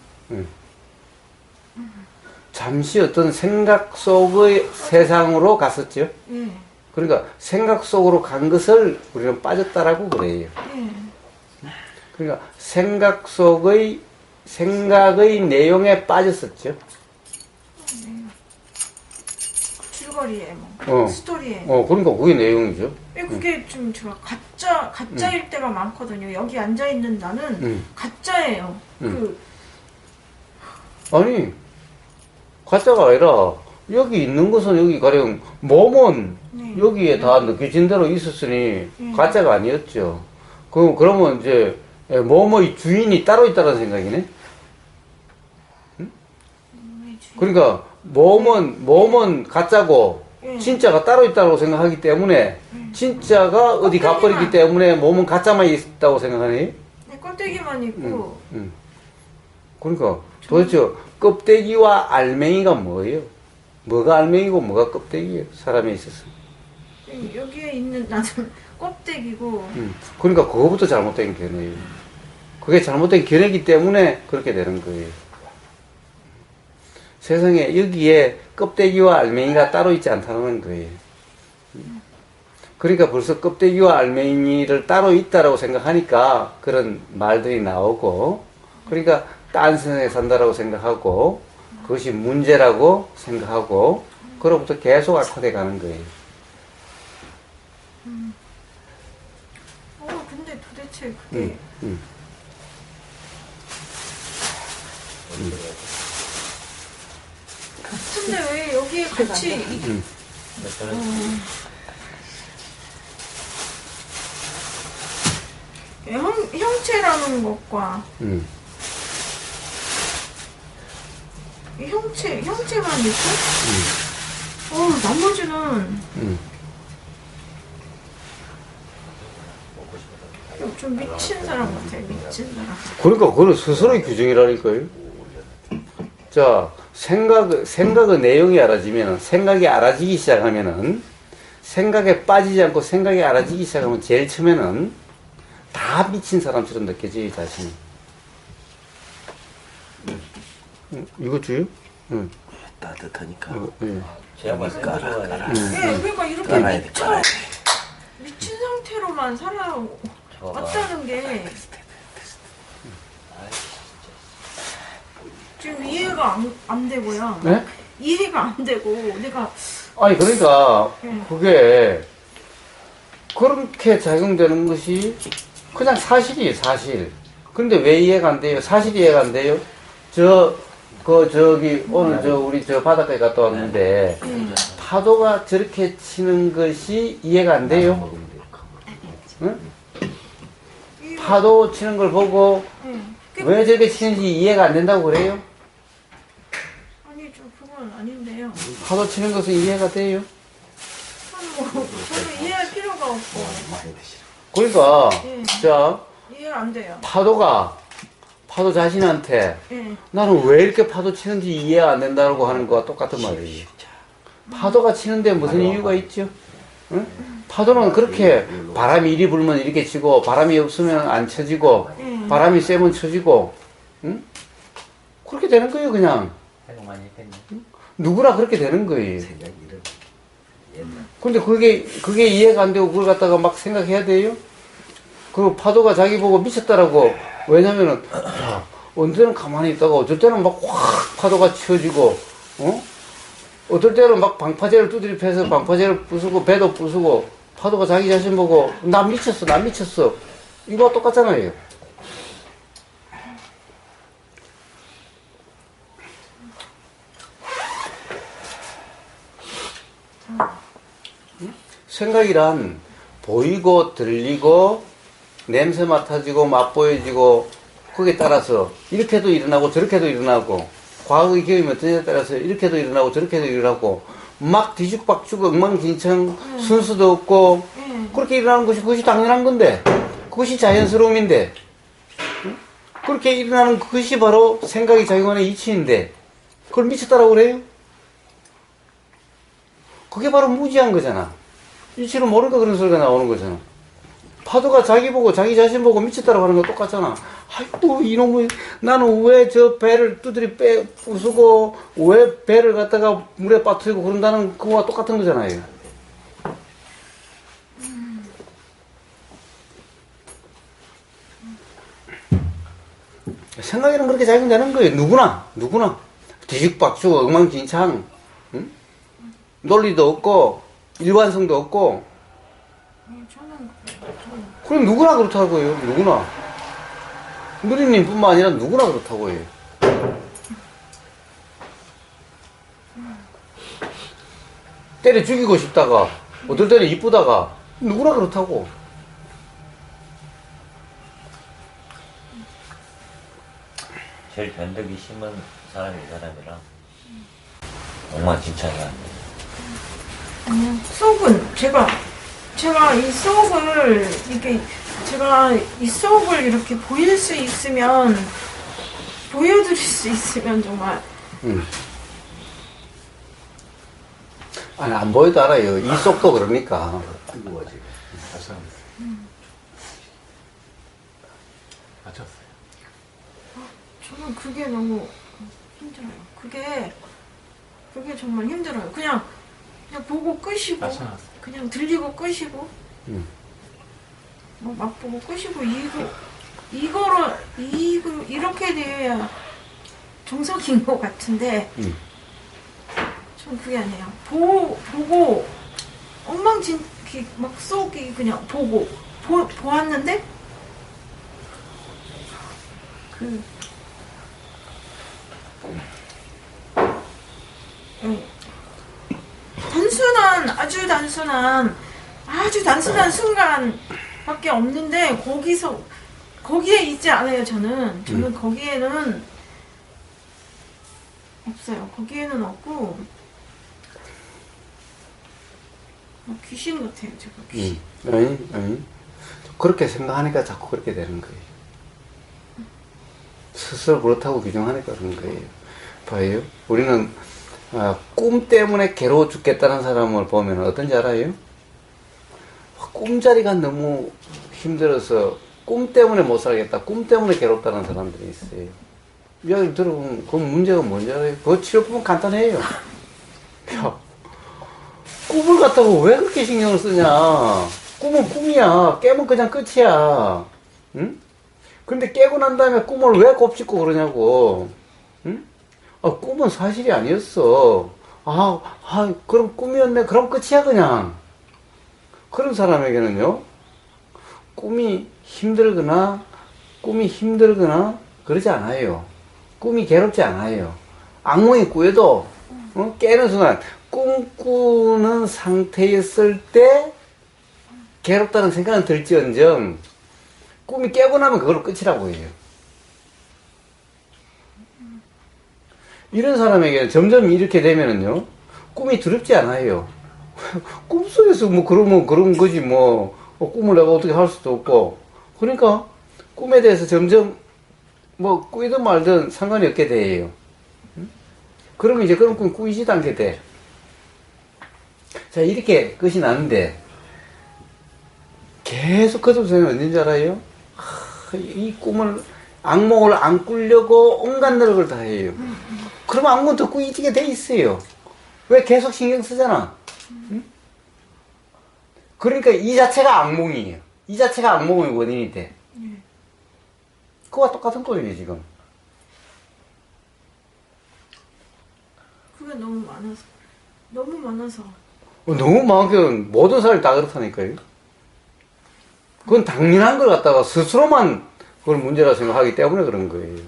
잠시 어떤 생각 속의 세상으로 갔었죠. 예. 그러니까 생각 속으로 간 것을 우리는 빠졌다라고 그래요. 예. 그러니까 생각 속의 생각의 내용에 빠졌었죠. 줄거리에 뭐 스토리에. 그러니까 그게 내용이죠. 그게 좀 제가 가짜일 때가 많거든요. 여기 앉아 있는 나는 가짜예요. 아니 가짜가 아니라 여기 있는 것은 여기 가령 몸은 네. 여기에 다 느껴진 대로 있었으니 가짜가 아니었죠. 그러면 이제 몸의 주인이 따로 있다는 생각이네. 그러니까 몸은 가짜고 진짜가 따로 있다고 생각하기 때문에 진짜가 어디 가버리기 때문에 몸은 가짜만 있다고 생각하네. 네, 껍데기만 있고. 그러니까 도대체 껍데기와 알맹이가 뭐예요? 뭐가 알맹이고 뭐가 껍데기예요? 사람에 있어서. 여기에 있는 나는 껍데기고. 그러니까 그거부터 잘못된 견해예요. 그게 잘못된 견해이기 때문에 그렇게 되는 거예요. 세상에 여기에 껍데기와 알맹이가 따로 있지 않다는 거예요. 그러니까 벌써 껍데기와 알맹이를 따로 있다라고 생각하니까 그런 말들이 나오고, 그러니까 딴 세상에 산다라고 생각하고 그것이 문제라고 생각하고 그로부터 계속 악화돼 가는 거예요. 근데 도대체 그게 근데 왜 여기에 같이 형체라는 것과 이 형체만 있고 나머지는 좀 미친 사람 같아요. 미친 사람. 그러니까 그건 스스로의 규정이라니까요. 자, 생각의 내용이 알아지면, 생각이 알아지기 시작하면은, 생각에 빠지지 않고 생각이 알아지기 시작하면 제일 처음에는 다 미친 사람처럼 느껴져요, 자신이. 이거 줘요? 응. 따뜻하니까. 예. 제가 봤을 때 좋아요. 그러니까 이렇게 미친 상태로만 살아왔다는 게 지금 이해가 안 되고요. 네? 이해가 안 되고 내가 아니, 그러니까, 그게, 그렇게 작용되는 것이 그냥 사실이에요, 사실. 근데 왜 이해가 안 돼요? 사실이 이해가 안 돼요? 오늘 우리 바닷가에 갔다 왔는데, 파도가 저렇게 치는 것이 이해가 안 돼요? 응? 파도 치는 걸 보고, 왜 저렇게 치는지 이해가 안 된다고 그래요? 아니죠, 그건 아닌데요. 파도 치는 것은 이해가 돼요? 저는 이해할 필요가 없고 그러니까, 자, 이해가 안 돼요. 파도 자신한테 나는 왜 이렇게 파도 치는지 이해가 안 된다고 하는 거와 똑같은 말이에요. 파도가 치는데 무슨 이유가 있죠? 응? 파도는 그렇게 바람이 이리 불면 이렇게 치고 바람이 없으면 안 쳐지고 바람이 세면 쳐지고 응? 그렇게 되는 거예요, 그냥. 생각 많이 했겠네. 누구나 그렇게 되는 거예요. 생각 이런 근데 그게 이해가 안 되고 그걸 갖다가 막 생각해야 돼요? 그 파도가 자기 보고 미쳤다라고. 왜냐면은, 야, 언제는 가만히 있다가 어쩔 때는 막 확 파도가 치워지고, 어떨 때는 막 방파제를 두드려 패서 방파제를 부수고, 배도 부수고, 파도가 자기 자신 보고, 난 미쳤어. 이거와 똑같잖아요. 생각이란 보이고 들리고 냄새 맡아지고 맛보여지고 거기에 따라서 이렇게도 일어나고 저렇게도 일어나고 과거의 경험이 어떠냐에 따라서 이렇게도 일어나고 저렇게도 일어나고 막 뒤죽박죽 엉망진창 순수도 없고 그렇게 일어나는 것이 그것이 당연한 건데 그것이 자연스러움인데 그렇게 일어나는 그것이 바로 생각이 작용하는 이치인데 그걸 미쳤다라고 그래요? 그게 바로 무지한 거잖아. 이치를 모르니까 그런 소리가 나오는 거잖아. 파도가 자기 보고 자기 자신 보고 미쳤다고 하는 거 똑같잖아. 아이고 이놈의 나는 왜 저 배를 두드리 부수고 왜 배를 갖다가 물에 빠뜨리고 그런다는 그거와 똑같은 거잖아요. 생각에는 그렇게 작용되는 거예요. 누구나 뒤죽박죽 엉망진창, 응? 논리도 없고 일관성도 없고. 저는 그럼 누구나 그렇다고요. 누구나. 누리님뿐만 아니라 누구나 그렇다고 해요. 때려 죽이고 싶다가 어떨 때는 이쁘다가 누구나 그렇다고. 제일 변덕이 심한 사람이 이 사람이라 엉망진창이 안 돼. 속은 제가 이 속을 이렇게 제가 이 속을 이렇게 보일 수 있으면 보여드릴 수 있으면 정말 아니 안 보여도 알아요. 이 속도 그러니까. 뜨거워지고. 맞췄어요. 저는 그게 너무 힘들어요. 그게 정말 힘들어요. 그냥 보고 끄시고 그냥 들리고 끄시고 뭐 맛보고 끄시고 이거 이렇게 돼야 정석인 것 같은데 전 그게 아니에요. 보고 막 속이 그냥 보았는데 아주 단순한 순간밖에 없는데 거기에 있지 않아요. 저는 거기에는 없어요. 거기에는 없고 귀신 같아요. 제가 귀신. 아니. 그렇게 생각하니까 자꾸 그렇게 되는 거예요. 스스로 그렇다고 규정하니까 그런 거예요. 봐요. 우리는 꿈 때문에 괴로워 죽겠다는 사람을 보면 어떤지 알아요? 꿈자리가 너무 힘들어서 꿈 때문에 못 살겠다, 꿈 때문에 괴롭다는 사람들이 있어요. 이야기를 들어보면 그 문제가 뭔지 알아요? 그 치료법은 간단해요. 야, 꿈을 갖다가 왜 그렇게 신경을 쓰냐? 꿈은 꿈이야. 깨면 그냥 끝이야. 응? 근데 깨고 난 다음에 꿈을 왜 곱씹고 그러냐고. 응? 꿈은 사실이 아니었어. 그럼 꿈이었네. 그럼 끝이야, 그냥. 그런 사람에게는요, 꿈이 힘들거나 그러지 않아요. 꿈이 괴롭지 않아요. 악몽이 꾸여도, 깨는 순간, 꿈꾸는 상태였을 때, 괴롭다는 생각은 들지언정, 꿈이 깨고 나면 그걸로 끝이라고 해요. 이런 사람에게 점점 이렇게 되면은요, 꿈이 두렵지 않아요. 꿈속에서 그러면 그런 거지 꿈을 내가 어떻게 할 수도 없고. 그러니까, 꿈에 대해서 점점, 꾸이든 말든 상관이 없게 돼요. 그러면 이제 그런 꿈 꾸이지도 않게 돼. 자, 이렇게 끝이 나는데, 계속 거듭서면 언제인지 알아요? 이 꿈을, 악몽을 안 꾸려고 온갖 노력을 다 해요. 그러면 악몽 더 꾸이지게 돼 있어요. 왜 계속 신경 쓰잖아. 그러니까 이 자체가 악몽이에요. 이 자체가 악몽의 원인이 돼. 그거와 똑같은 거예요, 지금. 그게 너무 많아서 너무 많으면 모든 사람이 다 그렇다니까요. 그건 당연한 걸 갖다가 스스로만 그걸 문제라 생각하기 때문에 그런 거예요.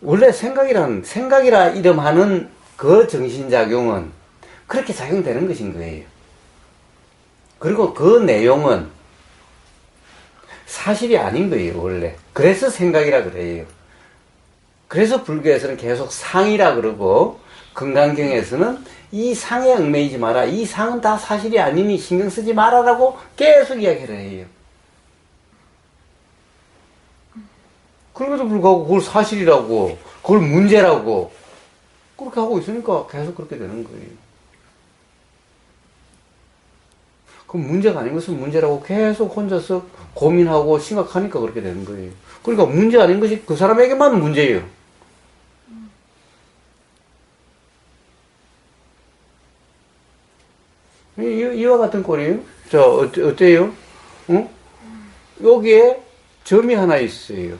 원래 생각이라 이름하는 그 정신작용은 그렇게 작용되는 것인 거예요. 그리고 그 내용은 사실이 아닌 거예요, 원래. 그래서 생각이라 그래요. 그래서 불교에서는 계속 상이라 그러고, 건강경에서는 이 상에 얽매이지 마라. 이 상은 다 사실이 아니니 신경 쓰지 마라라고 계속 이야기를 해요. 그럼에도 불구하고 그걸 사실이라고, 그걸 문제라고, 그렇게 하고 있으니까 계속 그렇게 되는 거예요. 그럼 문제가 아닌 것은 문제라고 계속 혼자서 고민하고 심각하니까 그렇게 되는 거예요. 그러니까 문제 아닌 것이 그 사람에게만 문제예요. 이와 같은 꼴이에요. 자, 어때요? 어? 여기에 점이 하나 있어요.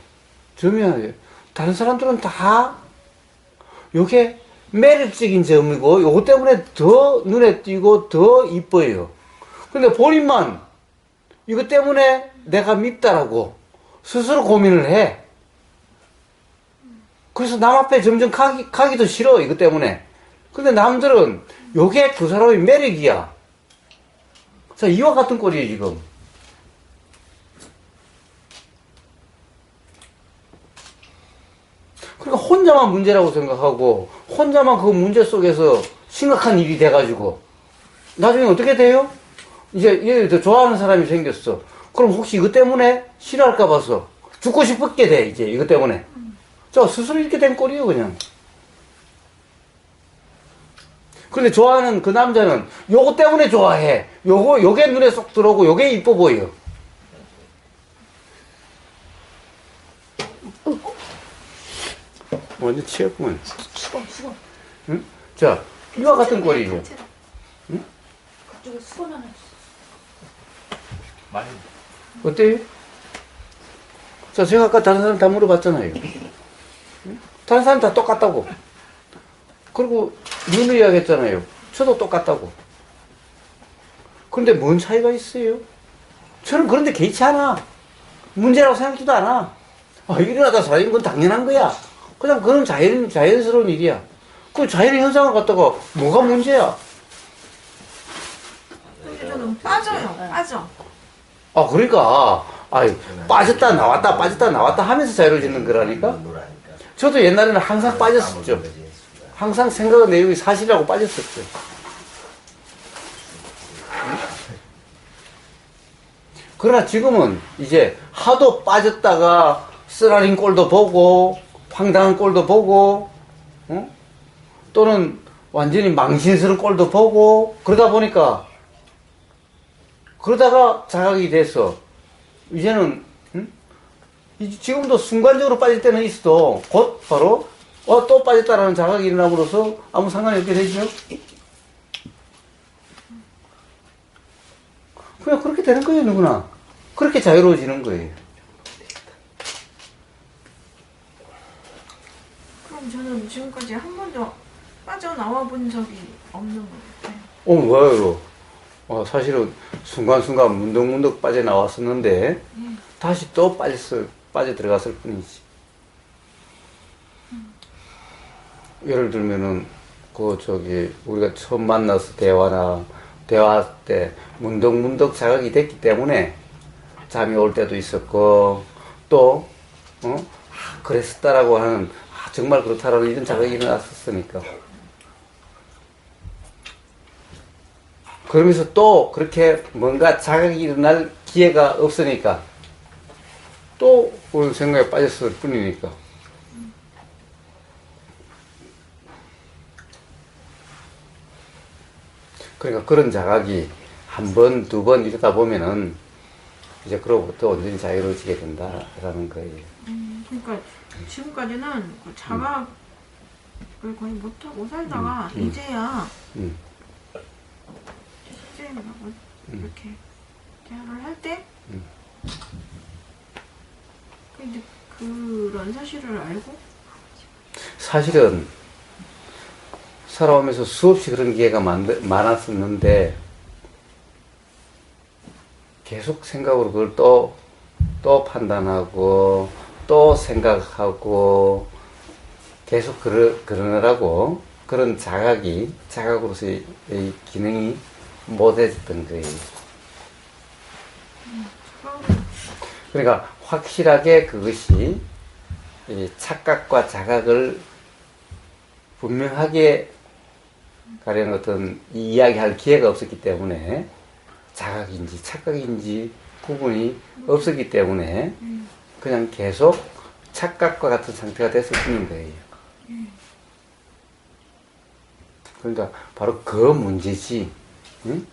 점이 하나 있어요. 다른 사람들은 다 요게 매력적인 점이고 요거 때문에 더 눈에 띄고 더 이뻐요. 근데 본인만 이것 때문에 내가 밉다라고 스스로 고민을 해. 그래서 남 앞에 점점 가기도 싫어, 이것 때문에. 근데 남들은 요게 그 사람의 매력이야. 자, 이와 같은 꼴이에요, 지금. 그러니까 혼자만 문제라고 생각하고 혼자만 그 문제 속에서 심각한 일이 돼가지고 나중에 어떻게 돼요? 이제 얘를 더 좋아하는 사람이 생겼어. 그럼 혹시 이것 때문에 싫어할까 봐서 죽고 싶게 돼, 이제 이것 때문에. 자, 스스로 이렇게 된 꼴이에요, 그냥. 근데 좋아하는 그 남자는 요거 때문에 좋아해. 요게 눈에 쏙 들어오고 요게 이뻐 보여. 완전 취했구만. 수건. 응? 자, 이와 같은 꼴이죠. 응? 그쪽에 수건 하나 있어. 많이 어때요? 자, 제가 아까 다른 사람 다 물어봤잖아요. 응? 다른 사람 다 똑같다고. 그리고 눈을 이야기했잖아요. 저도 똑같다고. 그런데 뭔 차이가 있어요? 저는 그런데 개의치 않아. 문제라고 생각지도 않아. 아, 일어나다 사라진 건 당연한 거야. 그냥 그건 자연스러운 일이야. 그 자연의 현상을 갖다가 뭐가 문제야? 근데 저는 빠져요. 빠져. 아, 그러니까, 빠졌다 나왔다 빠졌다 나왔다 하면서 자유로워지는 거라니까? 노라니까. 저도 옛날에는 항상 빠졌었죠. 항상 생각의 내용이 사실이라고 빠졌었죠. 그러나 지금은 이제 하도 빠졌다가 쓰라린 꼴도 보고, 황당한 꼴도 보고, 또는 완전히 망신스러운 꼴도 보고, 그러다 보니까, 그러다가 자각이 돼서, 이제는, 지금도 순간적으로 빠질 때는 있어도, 곧 바로, 또 빠졌다라는 자각이 일어남으로써 아무 상관이 없게 되죠. 그냥 그렇게 되는 거예요, 누구나. 그렇게 자유로워지는 거예요. 그럼 저는 지금까지 한 번도 빠져나와 본 적이 없는 것 같아요. 뭐예요? 사실은 순간순간 문득문득 빠져나왔었는데, 다시 또 빠져 들어갔을 뿐이지. 예를 들면은, 우리가 처음 만나서 대화 때 문득문득 자각이 됐기 때문에 잠이 올 때도 있었고, 또, 그랬었다라고 하는, 정말 그렇다라는 이런 자각이 일어났었으니까. 그러면서 또 그렇게 뭔가 자각이 일어날 기회가 없으니까 또 그런 생각에 빠졌을 뿐이니까. 그러니까 그런 자각이 한 번, 두 번 이러다 보면은 이제 그로부터 완전히 자유로워지게 된다라는 거예요. 그러니까 지금까지는 그 자각을 거의 못하고 살다가 이제야 선생님하고 이렇게 대화를 할 때 이제 그런 사실을 알고 사실은 살아오면서 수없이 그런 기회가 많았었는데 계속 생각으로 그걸 또 판단하고 또 생각하고 계속 그러느라고 그런 자각으로서의 기능이 못해졌던 거예요. 그러니까 확실하게 그것이 착각과 자각을 분명하게 가령 어떤 이야기할 기회가 없었기 때문에 자각인지 착각인지 구분이 없었기 때문에 그냥 계속 착각과 같은 상태가 됐을 뿐인 거예요. 그러니까 바로 그 문제지. 응?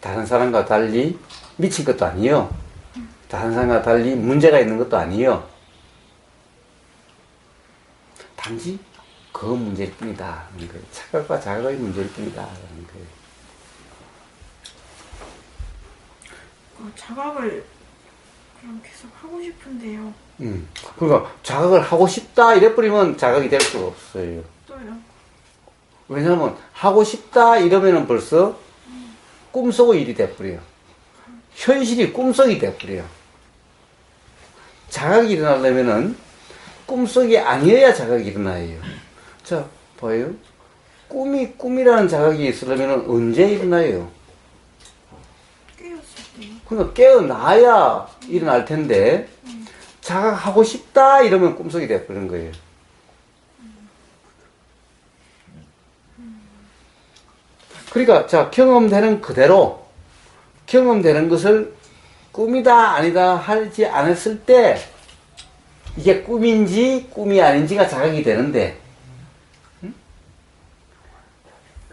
다른 사람과 달리 미친 것도 아니요. 다른 사람과 달리 문제가 있는 것도 아니요. 단지 그 문제일 뿐이다. 착각과 자각의 문제일 뿐이다. 자각을 그럼 계속 하고 싶은데요. 그러니까 자각을 하고 싶다 이래버리면 자각이 될 수가 없어요. 또요? 왜냐하면 하고 싶다 이러면은 벌써 꿈속의 일이 돼버려요. 현실이 꿈속이 돼버려요. 자각이 일어나려면은 꿈속이 아니어야 자각이 일어나요. 자, 봐요. 꿈이라는 자각이 있으려면 언제 일어나요? 깨었을 때요. 그러니까 깨어나야 일어날 텐데, 자각하고 싶다 이러면 꿈속이 돼버리는 거예요. 그러니까, 자, 경험되는 그대로, 경험되는 것을 꿈이다, 아니다 하지 않았을 때, 이게 꿈인지, 꿈이 아닌지가 자각이 되는데,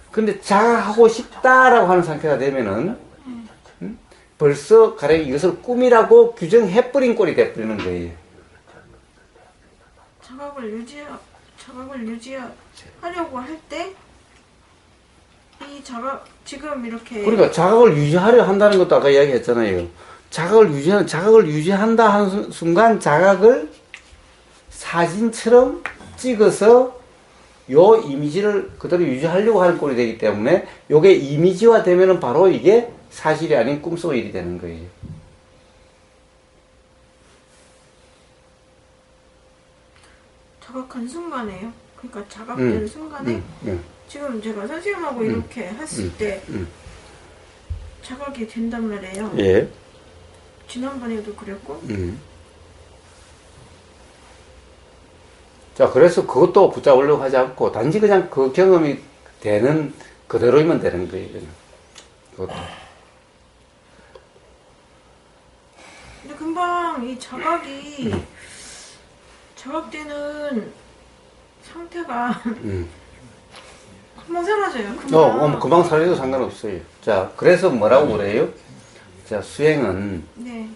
근데 자각하고 싶다라고 하는 상태가 되면은, 벌써 가령 이것을 꿈이라고 규정해버린 꼴이 돼버리는 거예요. 자각을 유지하려고 할 때, 이 자각, 지금 이렇게. 그러니까 자각을 유지하려 한다는 것도 아까 이야기했잖아요. 자각을 유지한다 하는 순간 자각을 사진처럼 찍어서 요 이미지를 그대로 유지하려고 하는 꼴이 되기 때문에 요게 이미지화 되면은 바로 이게 사실이 아닌 꿈속의 일이 되는 거예요. 자각한 순간에요. 그러니까 자각되는 순간에 지금 제가 선생님하고 이렇게 했을 때 자각이 된단 말이에요. 예. 지난번에도 그랬고. 자, 그래서 그것도 붙잡으려고 하지 않고 단지 그냥 그 경험이 되는 그대로이면 되는 거예요. 그냥. 그것도. 근데 금방 이 자각되는 상태가 금방 사라져요. 금방. 금방 사라져도 상관없어요. 자, 그래서 뭐라고 그래요? 자, 수행은 네.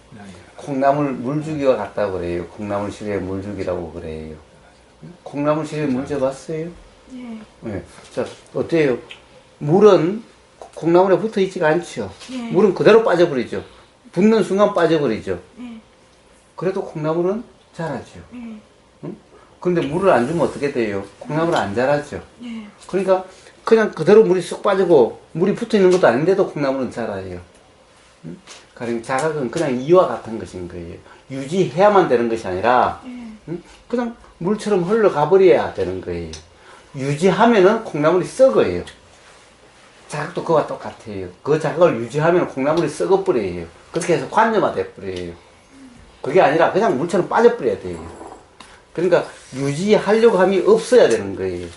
콩나물 물주기와 같다고 그래요. 콩나물 시루에 물주기라고 그래요. 콩나물 시루에 물 줘봤어요? 네. 네. 자, 어때요? 물은 콩나물에 붙어 있지가 않죠. 네. 물은 그대로 빠져버리죠. 붙는 순간 빠져버리죠. 네. 그래도 콩나물은 자라죠. 네. 근데 물을 안 주면 어떻게 돼요? 콩나물은 안 자라죠. 네. 그러니까 그냥 그대로 물이 쑥 빠지고 물이 붙어 있는 것도 아닌데도 콩나물은 자라요. 가령 자각은 그냥 이와 같은 것인 거예요. 유지해야만 되는 것이 아니라 그냥 물처럼 흘러가 버려야 되는 거예요. 유지하면은 콩나물이 썩어요. 자각도 그와 똑같아요. 그 자각을 유지하면 콩나물이 썩어 버려요. 그렇게 해서 관념화돼 버려요. 그게 아니라 그냥 물처럼 빠져 버려야 돼요. 그러니까 유지하려고 함이 없어야 되는 거예요.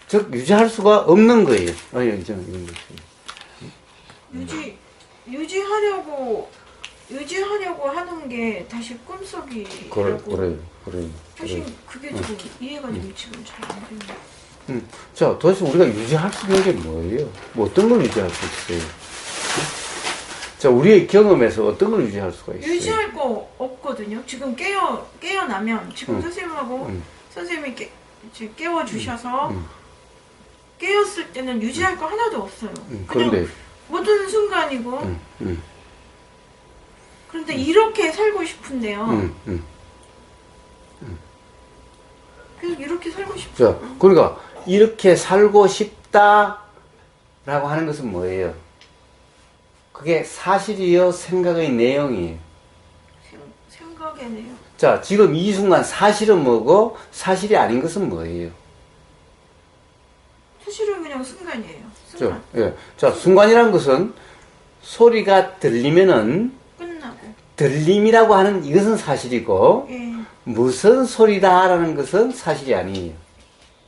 즉 유지할 수가 없는 거예요. 유지하려고 하는 게 다시 꿈속이라고. 그래요. 사실 그게 지금 이해가 지금 잘 안 돼요. 자, 도대체 우리가 유지할 수 있는 게 뭐예요? 뭐 어떤 걸 유지할 수 있어요? 자, 우리의 경험에서 어떤 걸 유지할 수가 있어요? 유지할 거 없거든요. 지금 깨어나면, 지금 선생님하고 선생님이 깨워주셔서 깨었을 때는 유지할 거 하나도 없어요. 그런데 모든 순간이고. 그런데 이렇게 살고 싶은데요. 그냥 이렇게 살고 싶죠. 자, 그러니까 이렇게 살고 싶다라고 하는 것은 뭐예요? 그게 사실이요, 생각의 내용이에요. 생각이네요. 자, 지금 이 순간 사실은 뭐고 사실이 아닌 것은 뭐예요? 사실은 그냥 순간이에요. 순간. 예. 자, 순간이라는 것은 소리가 들리면은 끝나고. 들림이라고 하는 이것은 사실이고 예. 무슨 소리다라는 것은 사실이 아니에요.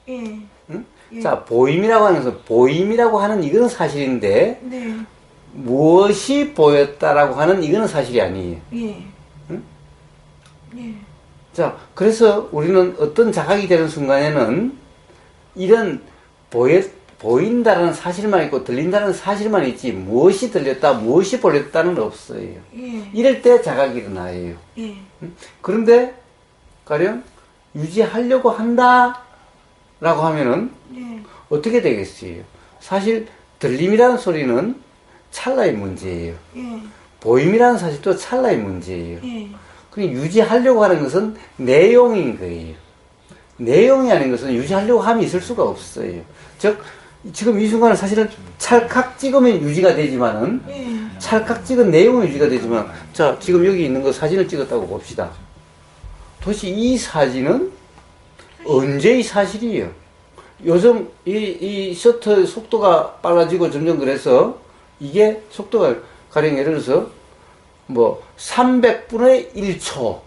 예. 응? 예. 자, 보임이라고 하는 것은 보임이라고 하는 이것은 사실인데 네. 무엇이 보였다라고 하는 이거는 사실이 아니에요. 예. 응? 예. 자, 그래서 우리는 어떤 자각이 되는 순간에는 이런 보인다는 사실만 있고 들린다는 사실만 있지 무엇이 들렸다 무엇이 보였다는 없어요. 예. 이럴 때 자각이 일어나요. 예. 그런데 가령 유지하려고 한다 라고 하면은 예. 어떻게 되겠어요? 사실 들림이라는 소리는 찰나의 문제예요. 예. 보임이라는 사실도 찰나의 문제예요. 예. 그냥 유지하려고 하는 것은 내용인 거예요. 내용이 아닌 것은 유지하려고 함이 있을 수가 없어요. 즉 지금 이 순간은 사실은 찰칵 찍으면 유지가 되지만은 예. 찰칵 찍은 내용은 유지가 되지만 자 지금 여기 있는 거 사진을 찍었다고 봅시다. 도대체 이 사진은 언제의 사실이에요? 요즘 이 셔터 속도가 빨라지고 점점 그래서 이게 속도가 가령 예를 들어서 뭐 300분의 1초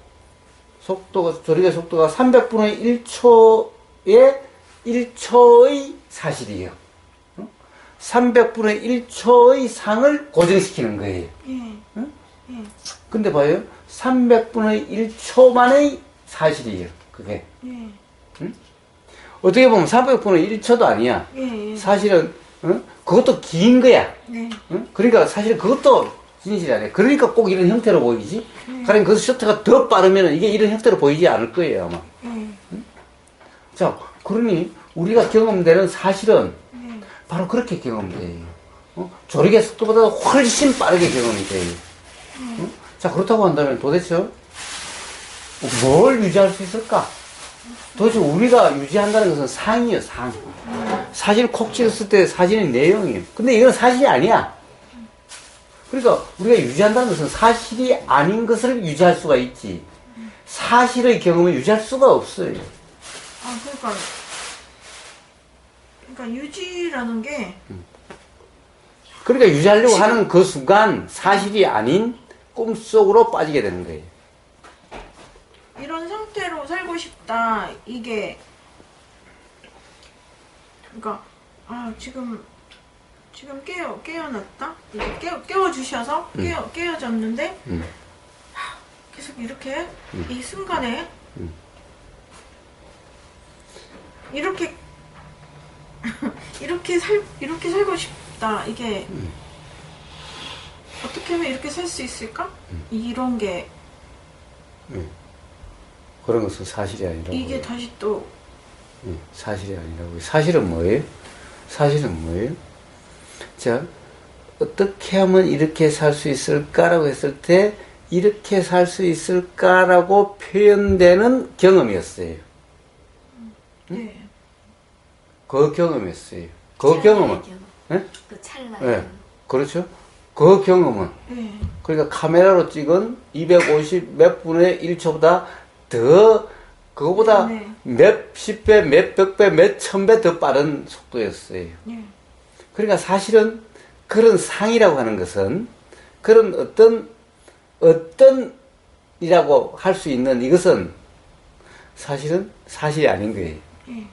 속도가 조리개 속도가 300분의 1초의 1초의 사실이에요. 300분의 1초의 상을 고정시키는 거예요. 예. 근데 봐요. 300분의 1초만의 사실이에요. 그게. 예. 어떻게 보면 300분의 1초도 아니야. 예. 사실은 그것도 긴 거야. 네. 그러니까 사실 그것도 진실이 아니야. 그러니까 꼭 이런 형태로 보이지. 가령 그 셔터가 더 빠르면 이게 이런 형태로 보이지 않을 거예요 아마. 자, 그러니 우리가 경험되는 사실은 바로 그렇게 경험돼요. 조리개 속도보다 훨씬 빠르게 경험이 돼요. 자, 그렇다고 한다면 도대체 뭘 유지할 수 있을까? 도대체 우리가 유지한다는 것은 상이에요, 상. 사실 콕 찍었을 때 사진의 내용이에요. 근데 이건 사실이 아니야. 그러니까 우리가 유지한다는 것은 사실이 아닌 것을 유지할 수가 있지. 사실의 경험을 유지할 수가 없어요. 아, 그러니까 유지라는 게 그러니까 유지하려고 하는 그 순간 사실이 아닌 꿈속으로 빠지게 되는 거예요. 이런 상태로 살고 싶다. 이게 그러니까 지금 깨어났다. 이제 깨워주셔서 깨어졌는데 계속 이렇게 이 순간에 이렇게 이렇게 살고 싶다. 이게 어떻게 하면 이렇게 살 수 있을까? 이런 게 그런 것은 사실이 아니라고. 이게 다시 또 사실이 아니라고. 사실은 뭐예요? 사실은 뭐예요? 자, 어떻게 하면 이렇게 살 수 있을까라고 했을 때 이렇게 살 수 있을까라고 표현되는 경험이었어요. 네. 그 경험이었어요. 그 경험은 예? 그 찰나. 예, 그렇죠. 그 경험은 네. 그러니까 카메라로 찍은 250 몇 분의 1초보다 더 그거보다 네. 몇십 배, 몇백 배, 몇천 배 더 빠른 속도였어요. 네. 그러니까 사실은 그런 상이라고 하는 것은 그런 어떤이라고 할 수 있는 이것은 사실은 사실이 아닌 거예요. 네.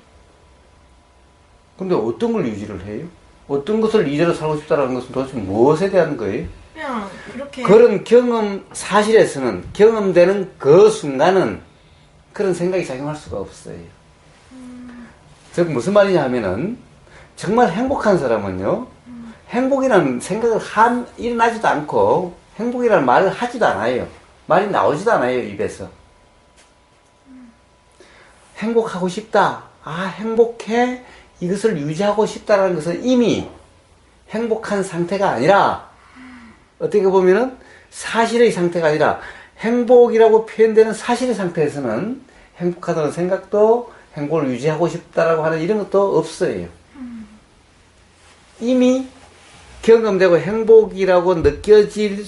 근데 어떤 걸 유지를 해요? 어떤 것을 이대로 살고 싶다는 것은 도대체 무엇에 대한 거예요? 그냥 이렇게 그런 경험, 사실에서는 경험되는 그 순간은 그런 생각이 작용할 수가 없어요. 즉, 무슨 말이냐 하면은, 정말 행복한 사람은요, 행복이라는 생각을 일어나지도 않고, 행복이라는 말을 하지도 않아요. 말이 나오지도 않아요, 입에서. 행복하고 싶다. 행복해. 이것을 유지하고 싶다라는 것은 이미 행복한 상태가 아니라, 어떻게 보면은 사실의 상태가 아니라, 행복이라고 표현되는 사실의 상태에서는 행복하다는 생각도 행복을 유지하고 싶다라고 하는 이런 것도 없어요. 이미 경험되고 행복이라고 느껴질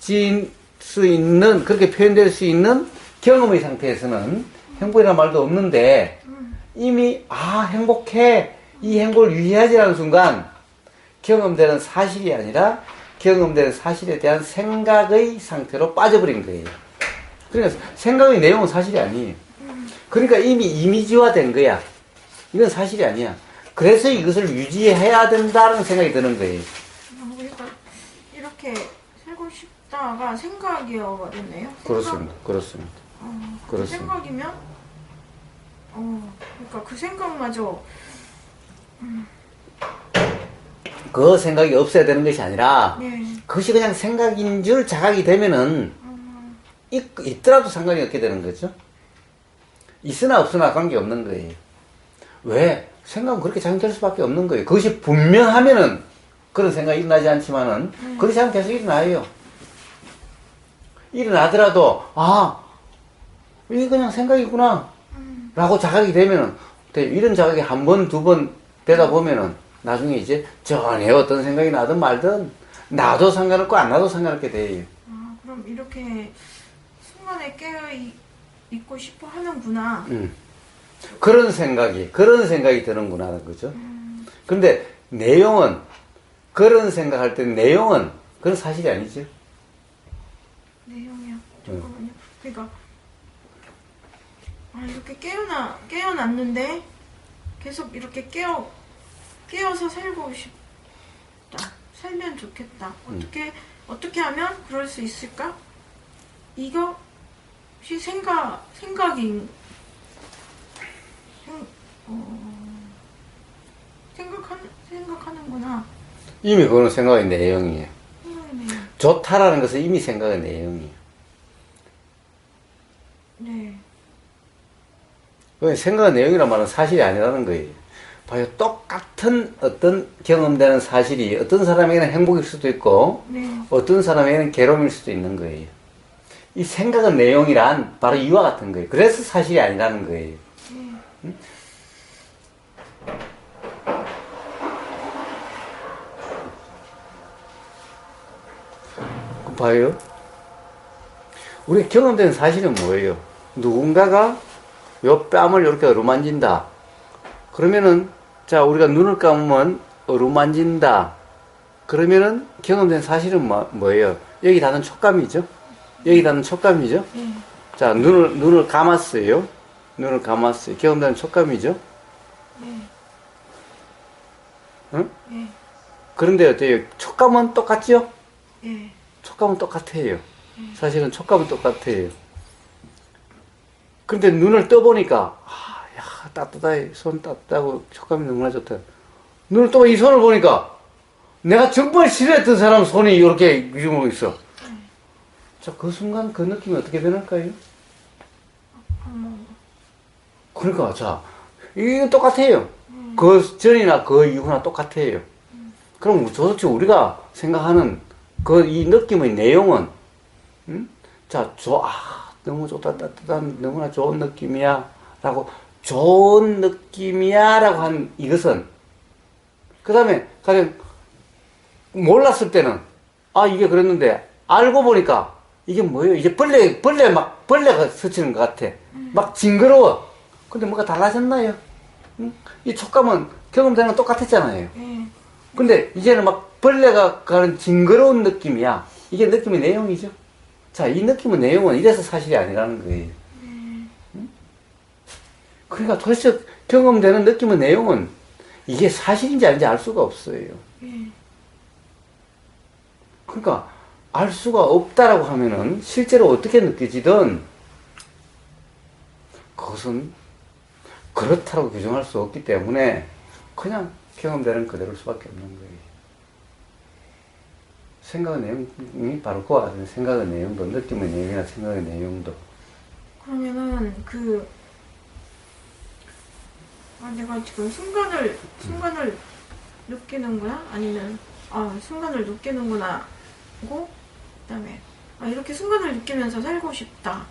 수 있는, 그렇게 표현될 수 있는 경험의 상태에서는 행복이라는 말도 없는데 이미 행복해, 이 행복을 유지하지라는 순간 경험되는 사실이 아니라 경험되는 사실에 대한 생각의 상태로 빠져버린 거예요. 그러니까 생각의 내용은 사실이 아니에요. 그러니까 이미 이미지화된 거야. 이건 사실이 아니야. 그래서 이것을 유지해야 된다는 생각이 드는 거예요. 그러니까 이렇게 살고 싶다가 생각이어버렸네요. 그렇습니다. 그렇습니다. 그렇습니다. 생각이면 그러니까 그 생각마저 그 생각이 없어야 되는 것이 아니라 네. 그것이 그냥 생각인 줄 자각이 되면은 있더라도 상관이 없게 되는 거죠. 있으나 없으나 관계없는 거예요. 왜? 생각은 그렇게 작용될 수밖에 없는 거예요. 그것이 분명하면은 그런 생각이 일어나지 않지만은 그렇지 않으면 계속 일어나요. 일어나더라도 이게 그냥 생각이구나 라고 자각이 되면은 이런 자각이 한 번, 두 번 되다 보면은 나중에 이제 전혀 어떤 생각이 나든 말든 나도 상관없고 안 나도 상관없게 돼요. 그럼 이렇게 순간에 깨어 있고 싶어 하는구나. 그런 생각이 드는구나 하는 거죠. 근데 내용은 그런 생각할 때 내용은 그런 사실이 아니죠. 내용이요. 잠깐만요. 그러니까 이렇게 깨어났는데 계속 이렇게 깨어서 살고 싶다. 살면 좋겠다. 어떻게 하면 그럴 수 있을까? 이것이 생각하는구나. 이미 그거는 생각의 내용이에요. 생각이네요. 좋다라는 것은 이미 생각의 내용이에요. 네. 생각의 내용이란 말은 사실이 아니라는 거예요. 봐요. 똑같은 어떤 경험되는 사실이 어떤 사람에게는 행복일 수도 있고 네. 어떤 사람에게는 괴로움일 수도 있는 거예요. 이 생각의 내용이란 바로 이와 같은 거예요. 그래서 사실이 아니라는 거예요. 응? 봐요. 우리 경험된 사실은 뭐예요? 누군가가 요 뺨을 이렇게 어루만진다. 그러면은, 자, 우리가 눈을 감으면 어루만진다. 그러면은 경험된 사실은 뭐예요? 여기 닿는 촉감이죠? 여기 닿는 촉감이죠? 자, 눈을 감았어요. 눈을 감았어요. 경험되는 촉감이죠? 응? 그런데 어때요? 촉감은 똑같죠? 촉감은 똑같아요. 사실은 촉감은 똑같아요. 근데 눈을 떠보니까, 야, 따뜻하게, 손 따뜻하고 촉감이 너무나 좋다. 눈을 떠보면 이 손을 보니까, 내가 정말 싫어했던 사람 손이 이렇게 이러고 있어. 자, 그 순간 그 느낌이 어떻게 변할까요? 그러니까, 자, 이건 똑같아요. 그 전이나 그 이후나 똑같아요. 그럼 도대체 우리가 생각하는 이 느낌의 내용은, 자, 너무 좋다, 따뜻한, 너무나 좋은 느낌이야. 라고, 좋은 느낌이야. 라고 한 이것은, 그 다음에, 가령, 몰랐을 때는, 이게 그랬는데, 알고 보니까, 이게 뭐예요? 이제 벌레가 스치는 것 같아. 막 징그러워. 근데 뭐가 달라졌나요? 이 촉감은 경험되는 건 똑같았잖아요. 근데 이제는 막 벌레가 가는 징그러운 느낌이야. 이게 느낌의 내용이죠. 자, 이 느낌의 내용은 이래서 사실이 아니라는 거예요. 그러니까 도대체 경험되는 느낌의 내용은 이게 사실인지 아닌지 알 수가 없어요. 그러니까 알 수가 없다라고 하면은 실제로 어떻게 느껴지든 그것은 그렇다고 규정할 수 없기 때문에 그냥 경험되는 그대로일 수밖에 없는 거예요. 생각의 내용이 바로 그와 같은 생각의 내용도, 느낌의 내용이나 생각의 내용도. 그러면은 내가 지금 순간을 느끼는 거야? 아니면 순간을 느끼는구나 하고 그다음에 이렇게 순간을 느끼면서 살고 싶다.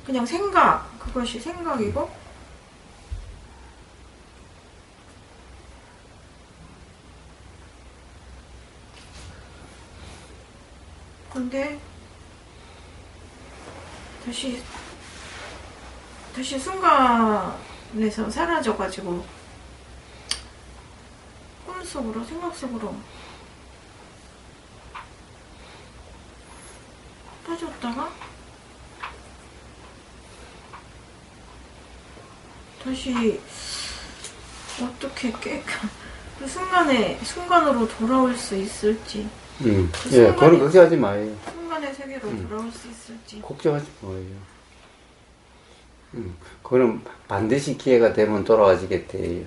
그냥 그것이 생각이고 근데 다시 순간에서 사라져가지고 꿈속으로 생각 속으로 빠졌다가 다시 어떻게 그 순간으로 돌아올 수 있을지. 예, 그건 걱정하지 마요. 순간의 세계로 돌아올 수 있을지. 걱정하지 마요. 그거는 반드시 기회가 되면 돌아와지게 돼요.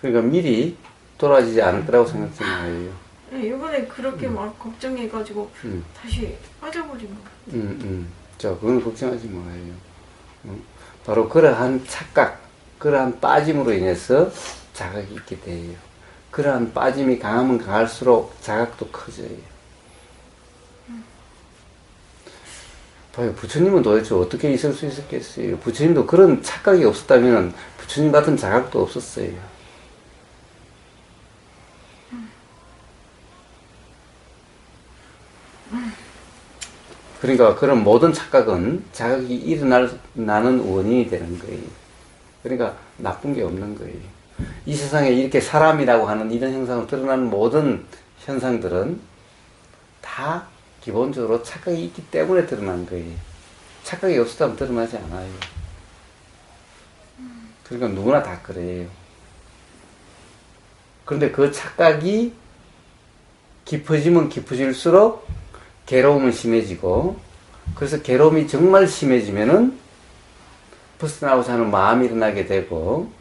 그러니까 미리 돌아지지 않을 거라고 생각하지 마요. 네, 이번에 그렇게 막 걱정해가지고 음. 다시 빠져버린 거. 자, 그건 걱정하지 마요. 바로 그러한 착각, 그러한 빠짐으로 인해서 자각이 있게 돼요. 그러한 빠짐이 강하면 강할수록 자각도 커져요. 봐요, 부처님은 도대체 어떻게 있을 수 있었겠어요? 부처님도 그런 착각이 없었다면 부처님 같은 자각도 없었어요. 그러니까 그런 모든 착각은 자각이 일어나는 원인이 되는 거예요. 그러니까 나쁜 게 없는 거예요. 이 세상에 이렇게 사람이라고 하는 이런 형상으로 드러나는 모든 현상들은 다 기본적으로 착각이 있기 때문에 드러난 거예요. 착각이 없었다면 드러나지 않아요. 그러니까 누구나 다 그래요. 그런데 그 착각이 깊어지면 깊어질수록 괴로움은 심해지고, 그래서 괴로움이 정말 심해지면은 벗어나고자 하는 마음이 일어나게 되고,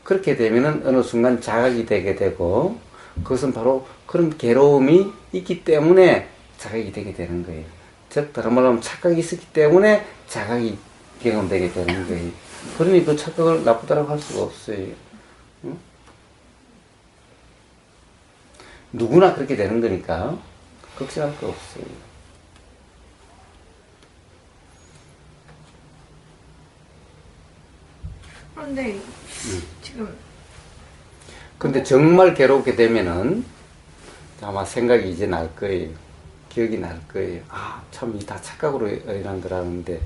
그렇게 되면은 어느 순간 자각이 되게 되고, 그것은 바로 그런 괴로움이 있기 때문에 자각이 되게 되는 거예요. 즉, 다른 말로 하면 착각이 있었기 때문에 자각이 경험되게 되는 거예요. 그러니 그 착각을 나쁘다고 할 수가 없어요. 응? 누구나 그렇게 되는 거니까 걱정할 거 없어요. 그런데 지금 근데 정말 괴롭게 되면은 아마 생각이 이제 날 거예요. 기억이 날 거예요. 아, 참, 이 다 착각으로 일어난 거라는데,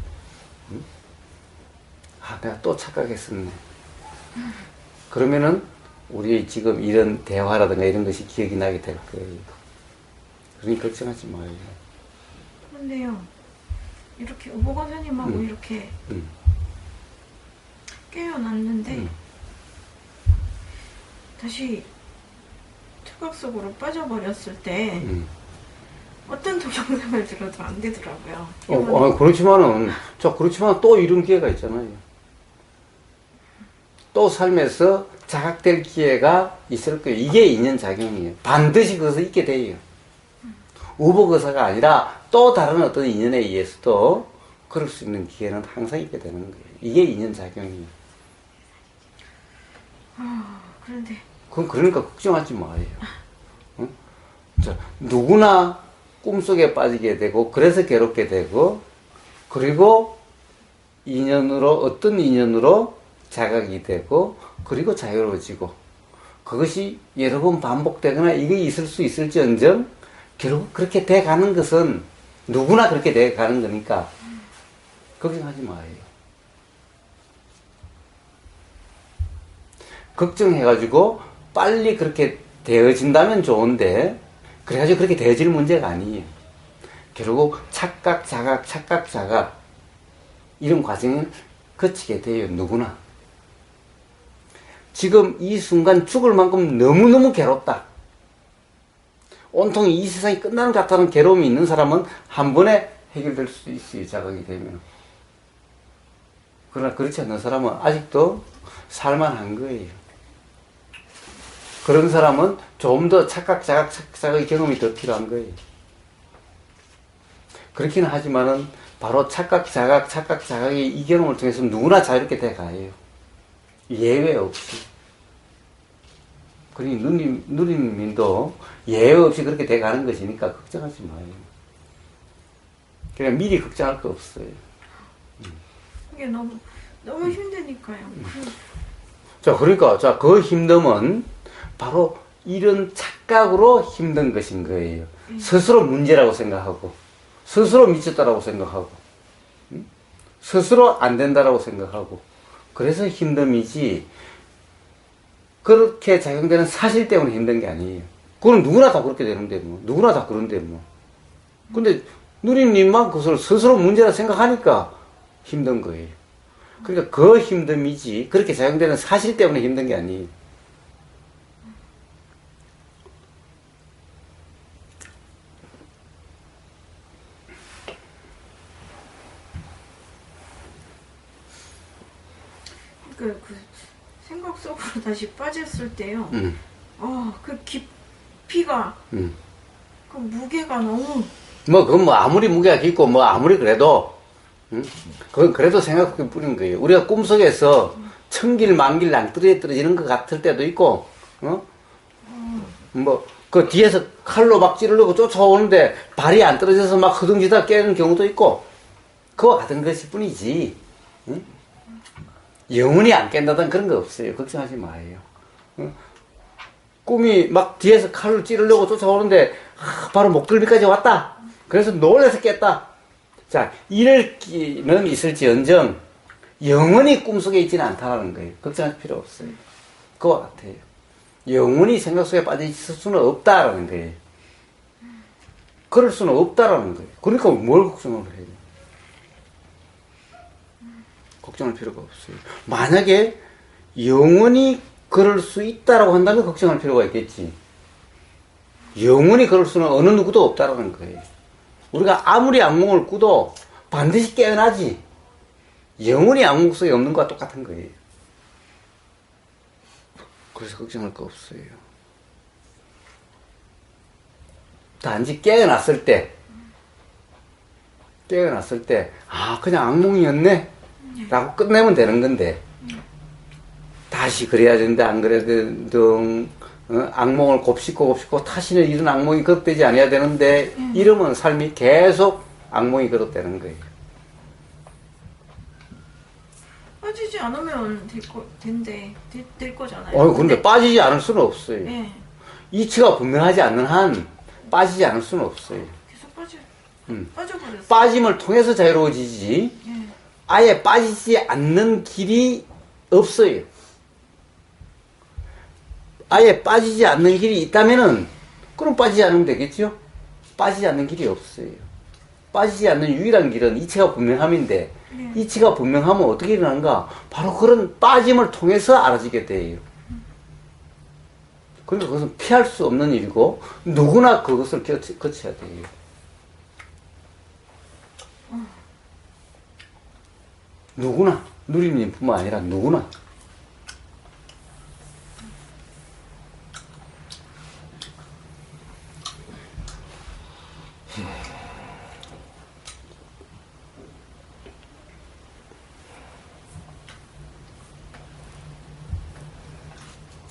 아, 내가 또 착각했었네. 그러면은 우리 지금 이런 대화라든가 이런 것이 기억이 나게 될 거예요. 그러니 걱정하지 마요. 그런데요, 이렇게 우보가사님하고 이렇게 깨어났는데 다시 착각 속으로 빠져버렸을 때 어떤 동영상을 들어도 안 되더라고요. 그렇지만은, 그렇지만 또 이런 기회가 있잖아요. 또 삶에서 자각될 기회가 있을 거예요. 이게 인연작용이에요. 반드시 그것을 있게 돼요. 우보거사가 아니라 또 다른 어떤 인연에 의해서도 그럴 수 있는 기회는 항상 있게 되는 거예요. 이게 인연작용이에요. 그런데 그러니까 걱정하지 마요. 응? 자, 누구나 꿈속에 빠지게 되고, 그래서 괴롭게 되고, 그리고 어떤 인연으로 자각이 되고, 그리고 자유로워지고, 그것이 여러 번 반복되거나 이게 있을 수 있을지언정, 결국 그렇게 돼 가는 것은 누구나 그렇게 돼 가는 거니까, 걱정하지 마요. 걱정해가지고 빨리 그렇게 되어진다면 좋은데, 그래가지고 그렇게 되어질 문제가 아니에요. 결국 착각, 자각, 이런 과정을 거치게 돼요. 누구나. 지금 이 순간 죽을 만큼 너무너무 괴롭다. 온통 이 세상이 끝나는 것 같다는 괴로움이 있는 사람은 한 번에 해결될 수 있어요. 자각이 되면. 그러나 그렇지 않는 사람은 아직도 살만한 거예요. 그런 사람은 좀 더 착각, 자각의 경험이 더 필요한 거예요. 그렇기는 하지만은 바로 착각, 자각의 이 경험을 통해서 누구나 자유롭게 돼 가요. 예외 없이. 그러니 누님도 예외 없이 그렇게 돼 가는 것이니까 걱정하지 마요. 그냥 미리 걱정할 거 없어요. 이게 너무 힘드니까요. 그러니까 그 힘듦은 바로 이런 착각으로 힘든 것인 거예요. 스스로 문제라고 생각하고, 스스로 미쳤다라고 생각하고, 스스로 안 된다라고 생각하고, 그래서 힘듦이지, 그렇게 작용되는 사실 때문에 힘든 게 아니에요. 그건 누구나 다 그렇게 되는데 뭐. 누구나 다 그런데 뭐. 근데 누리님만 그것을 스스로 문제라 생각하니까 힘든 거예요. 그러니까 그 힘듦이지, 그렇게 작용되는 사실 때문에 힘든 게 아니에요. 생각 속으로 다시 빠졌을 때요. 음. 그 깊이가, 그 무게가 너무. 뭐, 그건 뭐, 아무리 무게가 깊고, 뭐, 아무리 그래도, 그건 그래도 생각 뿐인 거예요. 우리가 꿈속에서 천길, 만길 낭떠러지에 떨어지는 것 같을 때도 있고, 뭐, 그 뒤에서 칼로 막 찌르려고 쫓아오는데 발이 안 떨어져서 막 허둥지다 깨는 경우도 있고, 그와 같은 것일 뿐이지, 영원히 안 깬다던 그런 거 없어요. 걱정하지 마요. 꿈이 막 뒤에서 칼로 찌르려고 쫓아오는데, 바로 목덜미까지 왔다. 그래서 놀라서 깼다. 자, 이럴 기는 있을지언정, 영원히 꿈속에 있지는 않다는 거예요. 걱정할 필요 없어요. 그와 같아요. 영원히 생각 속에 빠져 있을 수는 없다라는 거예요. 그럴 수는 없다라는 거예요. 그러니까 뭘 걱정을 해요? 걱정할 필요가 없어요. 만약에 영원히 그럴 수 있다라고 한다면 걱정할 필요가 있겠지. 영원히 그럴 수는 어느 누구도 없다라는 거예요. 우리가 아무리 악몽을 꾸도 반드시 깨어나지. 영원히 악몽 속에 없는 것과 똑같은 거예요. 그래서 걱정할 거 없어요. 단지 깨어났을 때, 그냥 악몽이었네? 라고 끝내면 되는 건데, 다시 그래야 되는데, 안 그래도, 악몽을 곱씹고 다시는 이런 악몽이 거듭되지 않아야 되는데, 이러면 삶이 계속 악몽이 거듭되는 거예요. 빠지지 않으면 될 거잖아요. 근데 빠지지 않을 수는 없어요. 예. 이치가 분명하지 않는 한 빠지지 않을 수는 없어요. 계속 빠져버렸어요. 빠짐을 통해서 자유로워지지, 예. 아예 빠지지 않는 길이 없어요. 아예 빠지지 않는 길이 있다면은, 그럼 빠지지 않으면 되겠죠? 빠지지 않는 길이 없어요. 빠지지 않는 유일한 길은 이치가 분명함인데, 이치가 분명하면 어떻게 일어나는가? 바로 그런 빠짐을 통해서 알아지게 돼요. 그러니까 그것은 피할 수 없는 일이고, 누구나 그것을 거쳐야 돼요. 누구나, 누리님뿐만 아니라 누구나.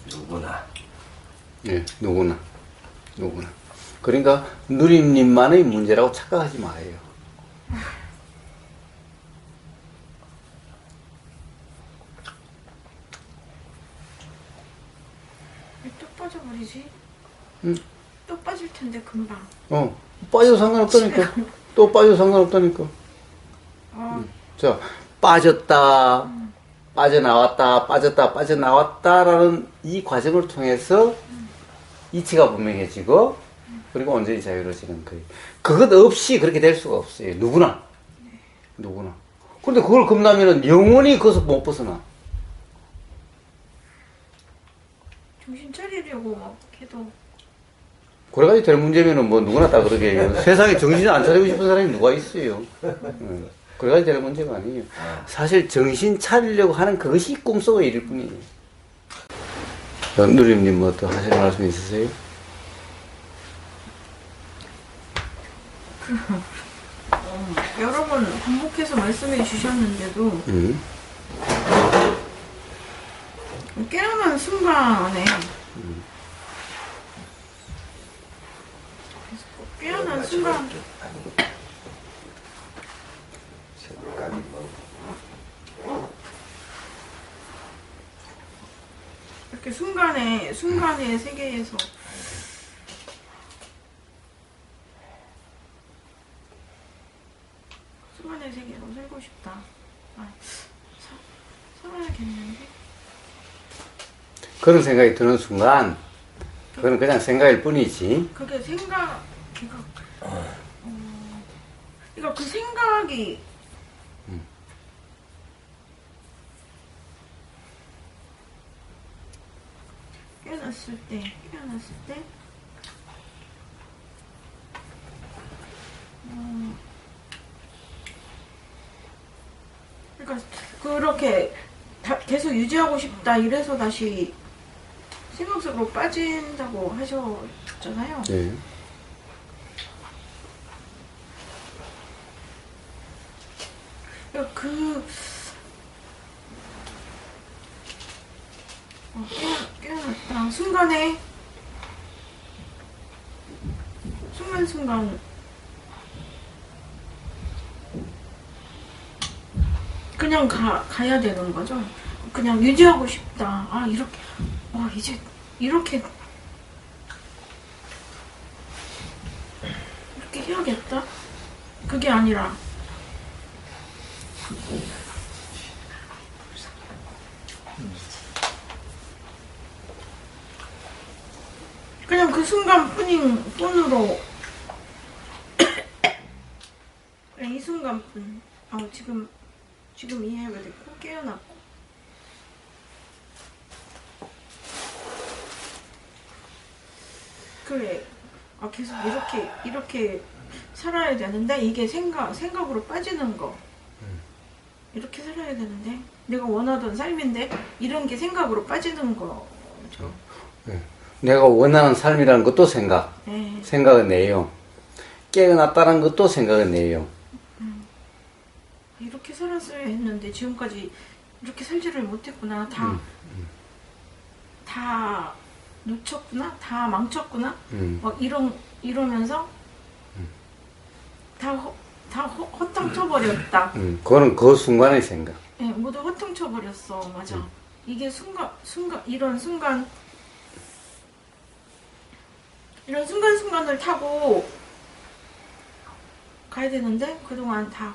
누구나. 예, 누구나. 그러니까 누리님만의 문제라고 착각하지 마요. 왜 또 빠져버리지? 응. 또 빠질 텐데 금방. 빠져도 상관없다니까. 또 빠져도 상관없다니까. 자, 빠졌다, 빠져나왔다, 빠져나왔다라는 이 과정을 통해서 이치가 분명해지고, 그리고 온전히 자유로워지는 거예요. 그것 없이 그렇게 될 수가 없어요. 누구나. 그런데 그걸 겁나면은 영원히 거기서 못 벗어나. 정신 차리려고 막 해도. 그래가지고 될 문제면은 뭐 누구나 다 그러게 해요. 세상에 정신을 안 차리고 싶은 사람이 누가 있어요. 그래가지고 될 문제가 아니에요. 사실 정신 차리려고 하는 그것이 꿈속의 일일 뿐이에요. 누리님 뭐 또 하실 말씀 있으세요? 여러 번 반복해서 말씀해 주셨는데도 깨어난 순간에 깨어난 순간 색깔이 뭐 이렇게 순간의 세계에서 순간의 세계로 살고 싶다. 살아야겠는데? 그런 생각이 드는 순간, 그건 그냥 생각일 뿐이지. 그게 그러니까 그 생각이 깨어났을 때 그러니까 그렇게 계속 유지하고 싶다 이래서 다시 생각 속으로 빠진다고 하셨잖아요. 예. 그 깨어났다 순간에 순간 그냥 가야 되는 거죠. 그냥 유지하고 싶다. 아 이렇게 이제 이렇게 해야겠다. 그게 아니라 그냥 그 순간뿐으로 이 순간뿐. 지금 이해가 됐고 깨어났고. 그래. 계속 이렇게 살아야 되는데 이게 생각으로 빠지는 거. 이렇게 살아야 되는데 내가 원하던 삶인데 이런 게 생각으로 빠지는 거죠. 네. 내가 원하는 삶이라는 것도 생각. 네. 생각의 내용. 깨어났다는 것도 생각의 내용. 이렇게 살았어야 했는데 지금까지 이렇게 살지를 못했구나. 다 놓쳤구나. 다 망쳤구나. 막 이러면서 다 헛탕쳐버렸다. 그거는 그 순간의 생각. 네, 모두 헛탕쳐버렸어. 맞아. 이게 이런 순간순간을 타고 가야 되는데 그동안 다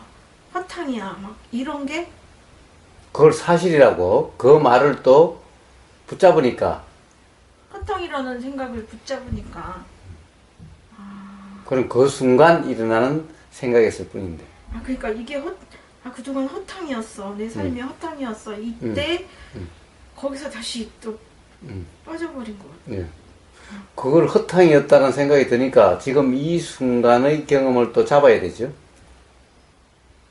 허탕이야. 막 이런 게 그걸 사실이라고 그 말을 또 붙잡으니까 허탕이라는 생각을 붙잡으니까 그럼 그 순간 일어나는 생각이었을 뿐인데. 그러니까 이게 그동안 허탕이었어. 내 삶이 허탕이었어. 이때 거기서 다시 또 빠져버린 것 같아. 예. 그걸 허탕이었다는 생각이 드니까 지금 이 순간의 경험을 또 잡아야 되죠.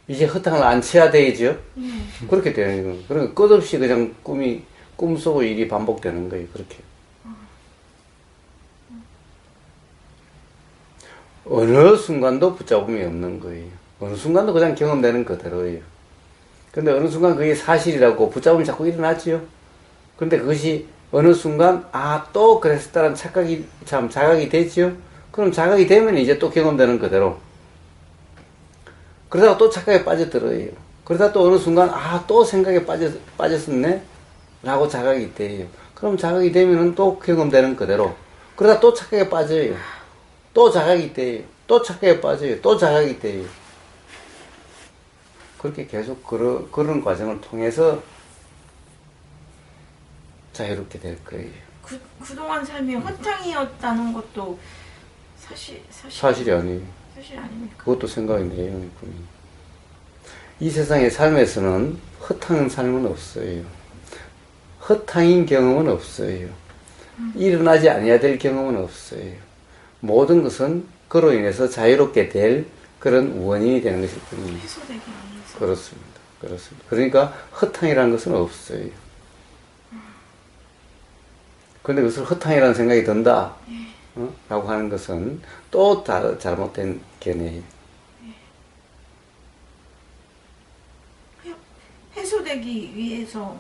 이제 허탕을 안 쳐야 되죠. 그렇게 되는 거예요. 그러니까 끝없이 그냥 꿈속의 일이 반복되는 거예요. 그렇게. 어느 순간도 붙잡음이 없는 거예요. 어느 순간도 그냥 경험되는 그대로예요. 근데 어느 순간 그게 사실이라고 붙잡음이 자꾸 일어나지요. 근데 그것이 어느 순간 또 그랬었다는 자각이 되지요. 그럼 자각이 되면 이제 또 경험되는 그대로. 그러다가 또 착각에 빠져들어요. 그러다 또 어느 순간 또 생각에 빠졌었네 라고 자각이 돼요. 그럼 자각이 되면은 또 경험되는 그대로. 그러다 또 착각에 빠져요. 또 자각이 돼요. 또 착각에 빠져요. 또 자각이 돼요. 그렇게 계속 그런 과정을 통해서 자유롭게 될 거예요. 그동안 삶이 허탕이었다는 것도 사실이 아니에요. 사실 아닙니까? 그것도 생각의 내용일 뿐이에요. 이 세상의 삶에서는 허탕한 삶은 없어요. 허탕인 경험은 없어요. 일어나지 않아야 될 경험은 없어요. 모든 것은 그로 인해서 자유롭게 될 그런 원인이 되는 것일 뿐입니다. 해소되기 위해서. 그렇습니다. 그러니까 허탕이라는 것은 없어요. 그런데 그것을 허탕이라는 생각이 든다 라고 하는 것은 또 잘못된 견해예요. 해소되기 위해서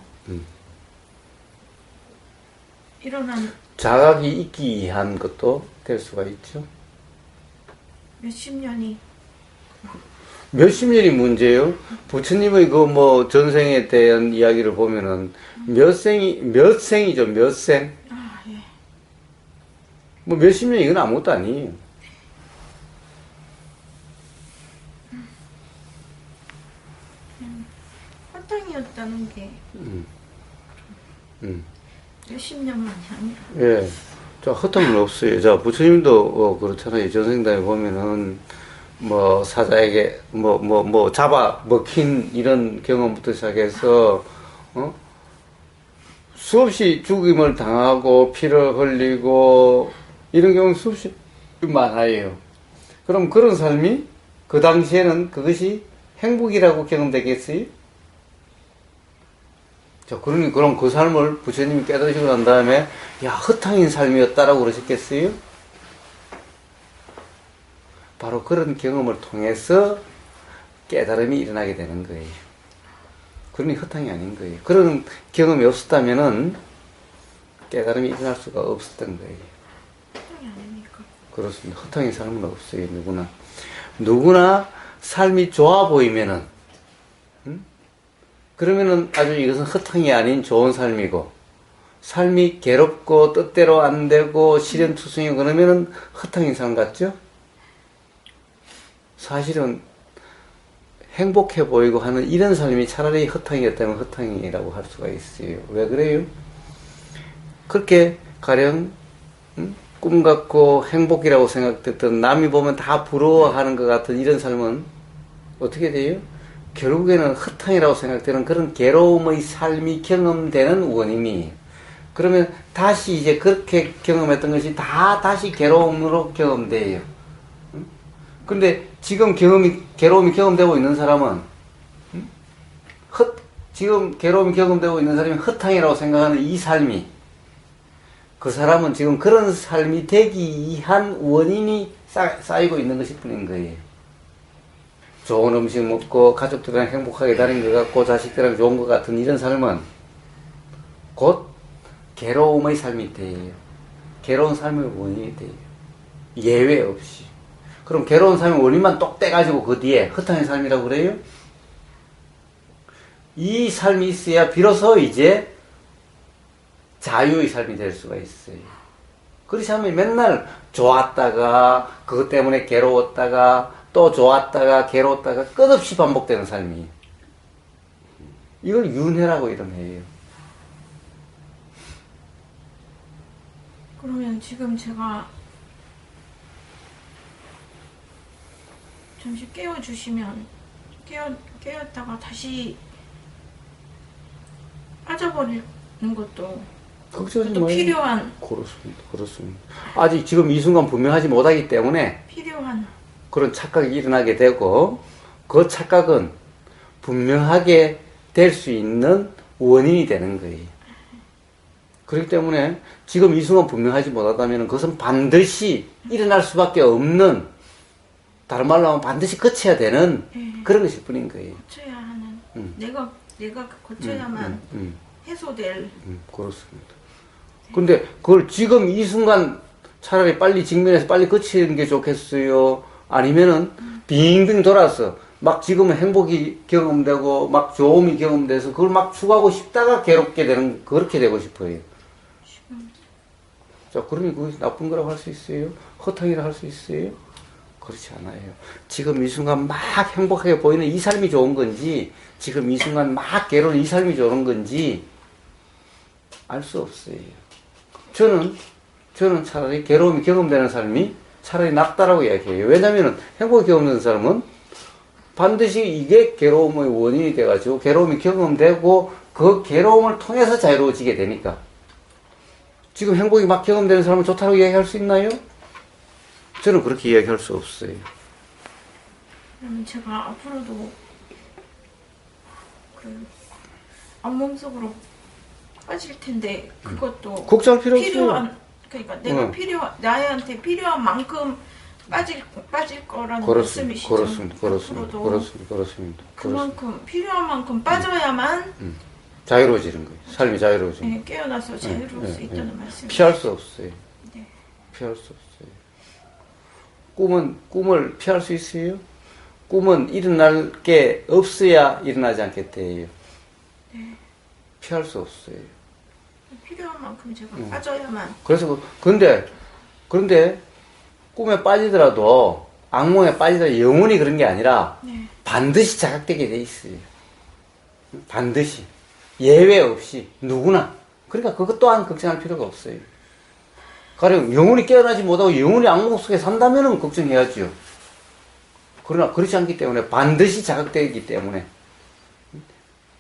일어난 자각이 있기 위한 것도 될 수가 있죠. 몇십 년이 몇십 년이 문제예요. 부처님의 그 전생에 대한 이야기를 보면은 몇 생이죠. 몇 생. 예. 몇십 년 이건 아무것도 아니에요. 허탕이었다는 게 몇십 년만이 아니라. 예. 자, 허탕은 없어요. 자, 부처님도 그렇잖아요. 전생당에 보면은 사자에게 잡아 먹힌 이런 경험부터 시작해서 수없이 죽임을 당하고 피를 흘리고 이런 경우 수없이 많아요. 그럼 그런 삶이 그 당시에는 그것이 행복이라고 경험되겠어요? 자, 그러니 그럼 그 삶을 부처님이 깨달으시고 난 다음에 야, 헛탕인 삶이었다라고 그러셨겠어요? 바로 그런 경험을 통해서 깨달음이 일어나게 되는 거예요. 그러니 헛탕이 아닌 거예요. 그런 경험이 없었다면은 깨달음이 일어날 수가 없었던 거예요. 헛탕이 아닙니까? 그렇습니다. 헛탕인 삶은 없어요, 누구나. 누구나 삶이 좋아 보이면은, 그러면은 아주 이것은 헛탕이 아닌 좋은 삶이고, 삶이 괴롭고 뜻대로 안 되고 시련투성이고 그러면은 헛탕인 삶 같죠? 사실은 행복해 보이고 하는 이런 삶이 차라리 헛탕이었다면 헛탕이라고 할 수가 있어요. 왜 그래요? 그렇게 가령 꿈 같고 행복이라고 생각됐던, 남이 보면 다 부러워하는 것 같은 이런 삶은 어떻게 돼요? 결국에는 헛탕이라고 생각되는 그런 괴로움의 삶이 경험되는 원인이에요. 그러면 다시 이제 그렇게 경험했던 것이 다 다시 괴로움으로 경험돼요. 근데 지금 괴로움이 경험되고 있는 사람은, 지금 괴로움이 경험되고 있는 사람이 헛탕이라고 생각하는 이 삶이, 그 사람은 지금 그런 삶이 되기 위한 원인이 쌓이고 있는 것일 뿐인 거예요. 좋은 음식 먹고 가족들이랑 행복하게 다니는 것 같고 자식들이랑 좋은 것 같은 이런 삶은 곧 괴로움의 삶이 돼요. 괴로운 삶의 원인이 돼요. 예외 없이. 그럼 괴로운 삶의 원인만 똑 떼가지고 그 뒤에 헛탕의 삶이라고 그래요? 이 삶이 있어야 비로소 이제 자유의 삶이 될 수가 있어요. 그렇지 않으면 맨날 좋았다가 그것 때문에 괴로웠다가 또 좋았다가 괴로웠다가 끝없이 반복되는 삶이에요. 이걸 윤회라고 이름해요. 그러면 지금 제가 잠시 깨워주시면 깨웠다가 다시 빠져버리는 것도 걱정하지 또 마요. 필요한 그렇습니다. 아직 지금 이 순간 분명하지 못하기 때문에 필요한 그런 착각이 일어나게 되고, 그 착각은 분명하게 될 수 있는 원인이 되는 거예요. 그렇기 때문에 지금 이 순간 분명하지 못하다면 그것은 반드시 일어날 수밖에 없는, 다른 말로 하면 반드시 거쳐야 되는 그런 것일 뿐인 거예요. 고쳐야 하는 내가 고쳐야만 해소될. 그렇습니다. 근데 그걸 지금 이 순간 차라리 빨리 직면해서 빨리 거치는 게 좋겠어요? 아니면은 빙빙 돌아서 막 지금은 행복이 경험되고 막 좋음이 경험돼서 그걸 막 추구하고 싶다가 괴롭게 되는, 그렇게 되고 싶어요. 자, 그러면 그것이 나쁜 거라고 할 수 있어요? 허탕이라고 할 수 있어요? 그렇지 않아요. 지금 이 순간 막 행복하게 보이는 이 삶이 좋은 건지, 지금 이 순간 막 괴로운 이 삶이 좋은 건지 알 수 없어요. 저는 차라리 괴로움이 경험되는 삶이 차라리 낫다라고 이야기해요. 왜냐면은 행복이 경험되는 사람은 반드시 이게 괴로움의 원인이 돼가지고 괴로움이 경험되고 그 괴로움을 통해서 자유로워지게 되니까. 지금 행복이 막 경험되는 사람은 좋다고 이야기할 수 있나요? 저는 그렇게 이야기할 수 없어요. 그러면 제가 앞으로도 그 앞몸 속으로 빠질 텐데 그것도 걱정할 필요 필요한, 없어요. 그러니까 내가 나한테 필요한 만큼 빠질 거라는 말씀이시죠? 그렇습니다. 그만큼 필요한 만큼 빠져야만 자유로워지는 거예요. 삶이 자유로워지는 거예요. 깨어나서 자유로울 수 있다는 말씀이시죠? 피할 수 없어요. 네. 피할 수 없어요. 꿈을 피할 수 있어요? 꿈은 일어날 게 없어야 일어나지 않겠대요. 네. 피할 수 없어요. 필요한 만큼 제가 빠져야만. 그래서 그런데 꿈에 빠지더라도, 악몽에 빠지더라도 영원히 그런 게 아니라 반드시 자각되게 돼 있어요. 반드시. 예외 없이 누구나. 그러니까 그것 또한 걱정할 필요가 없어요. 가령 영원히 깨어나지 못하고 영원히 악몽 속에 산다면은 걱정해야죠. 그러나 그렇지 않기 때문에, 반드시 자각되기 때문에,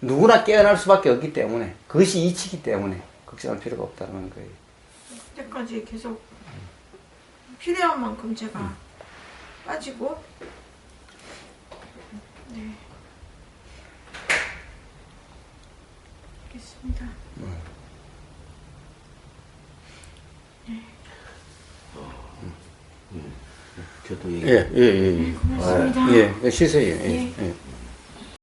누구나 깨어날 수밖에 없기 때문에, 그것이 이치기 때문에 걱정할 필요가 없다는 거예요. 그때까지 계속 필요한 만큼 제가 빠지고. 네. 알겠습니다. 저도 얘기. 예. 고맙습니다. 예, 쉬세요. 예. 예. 예.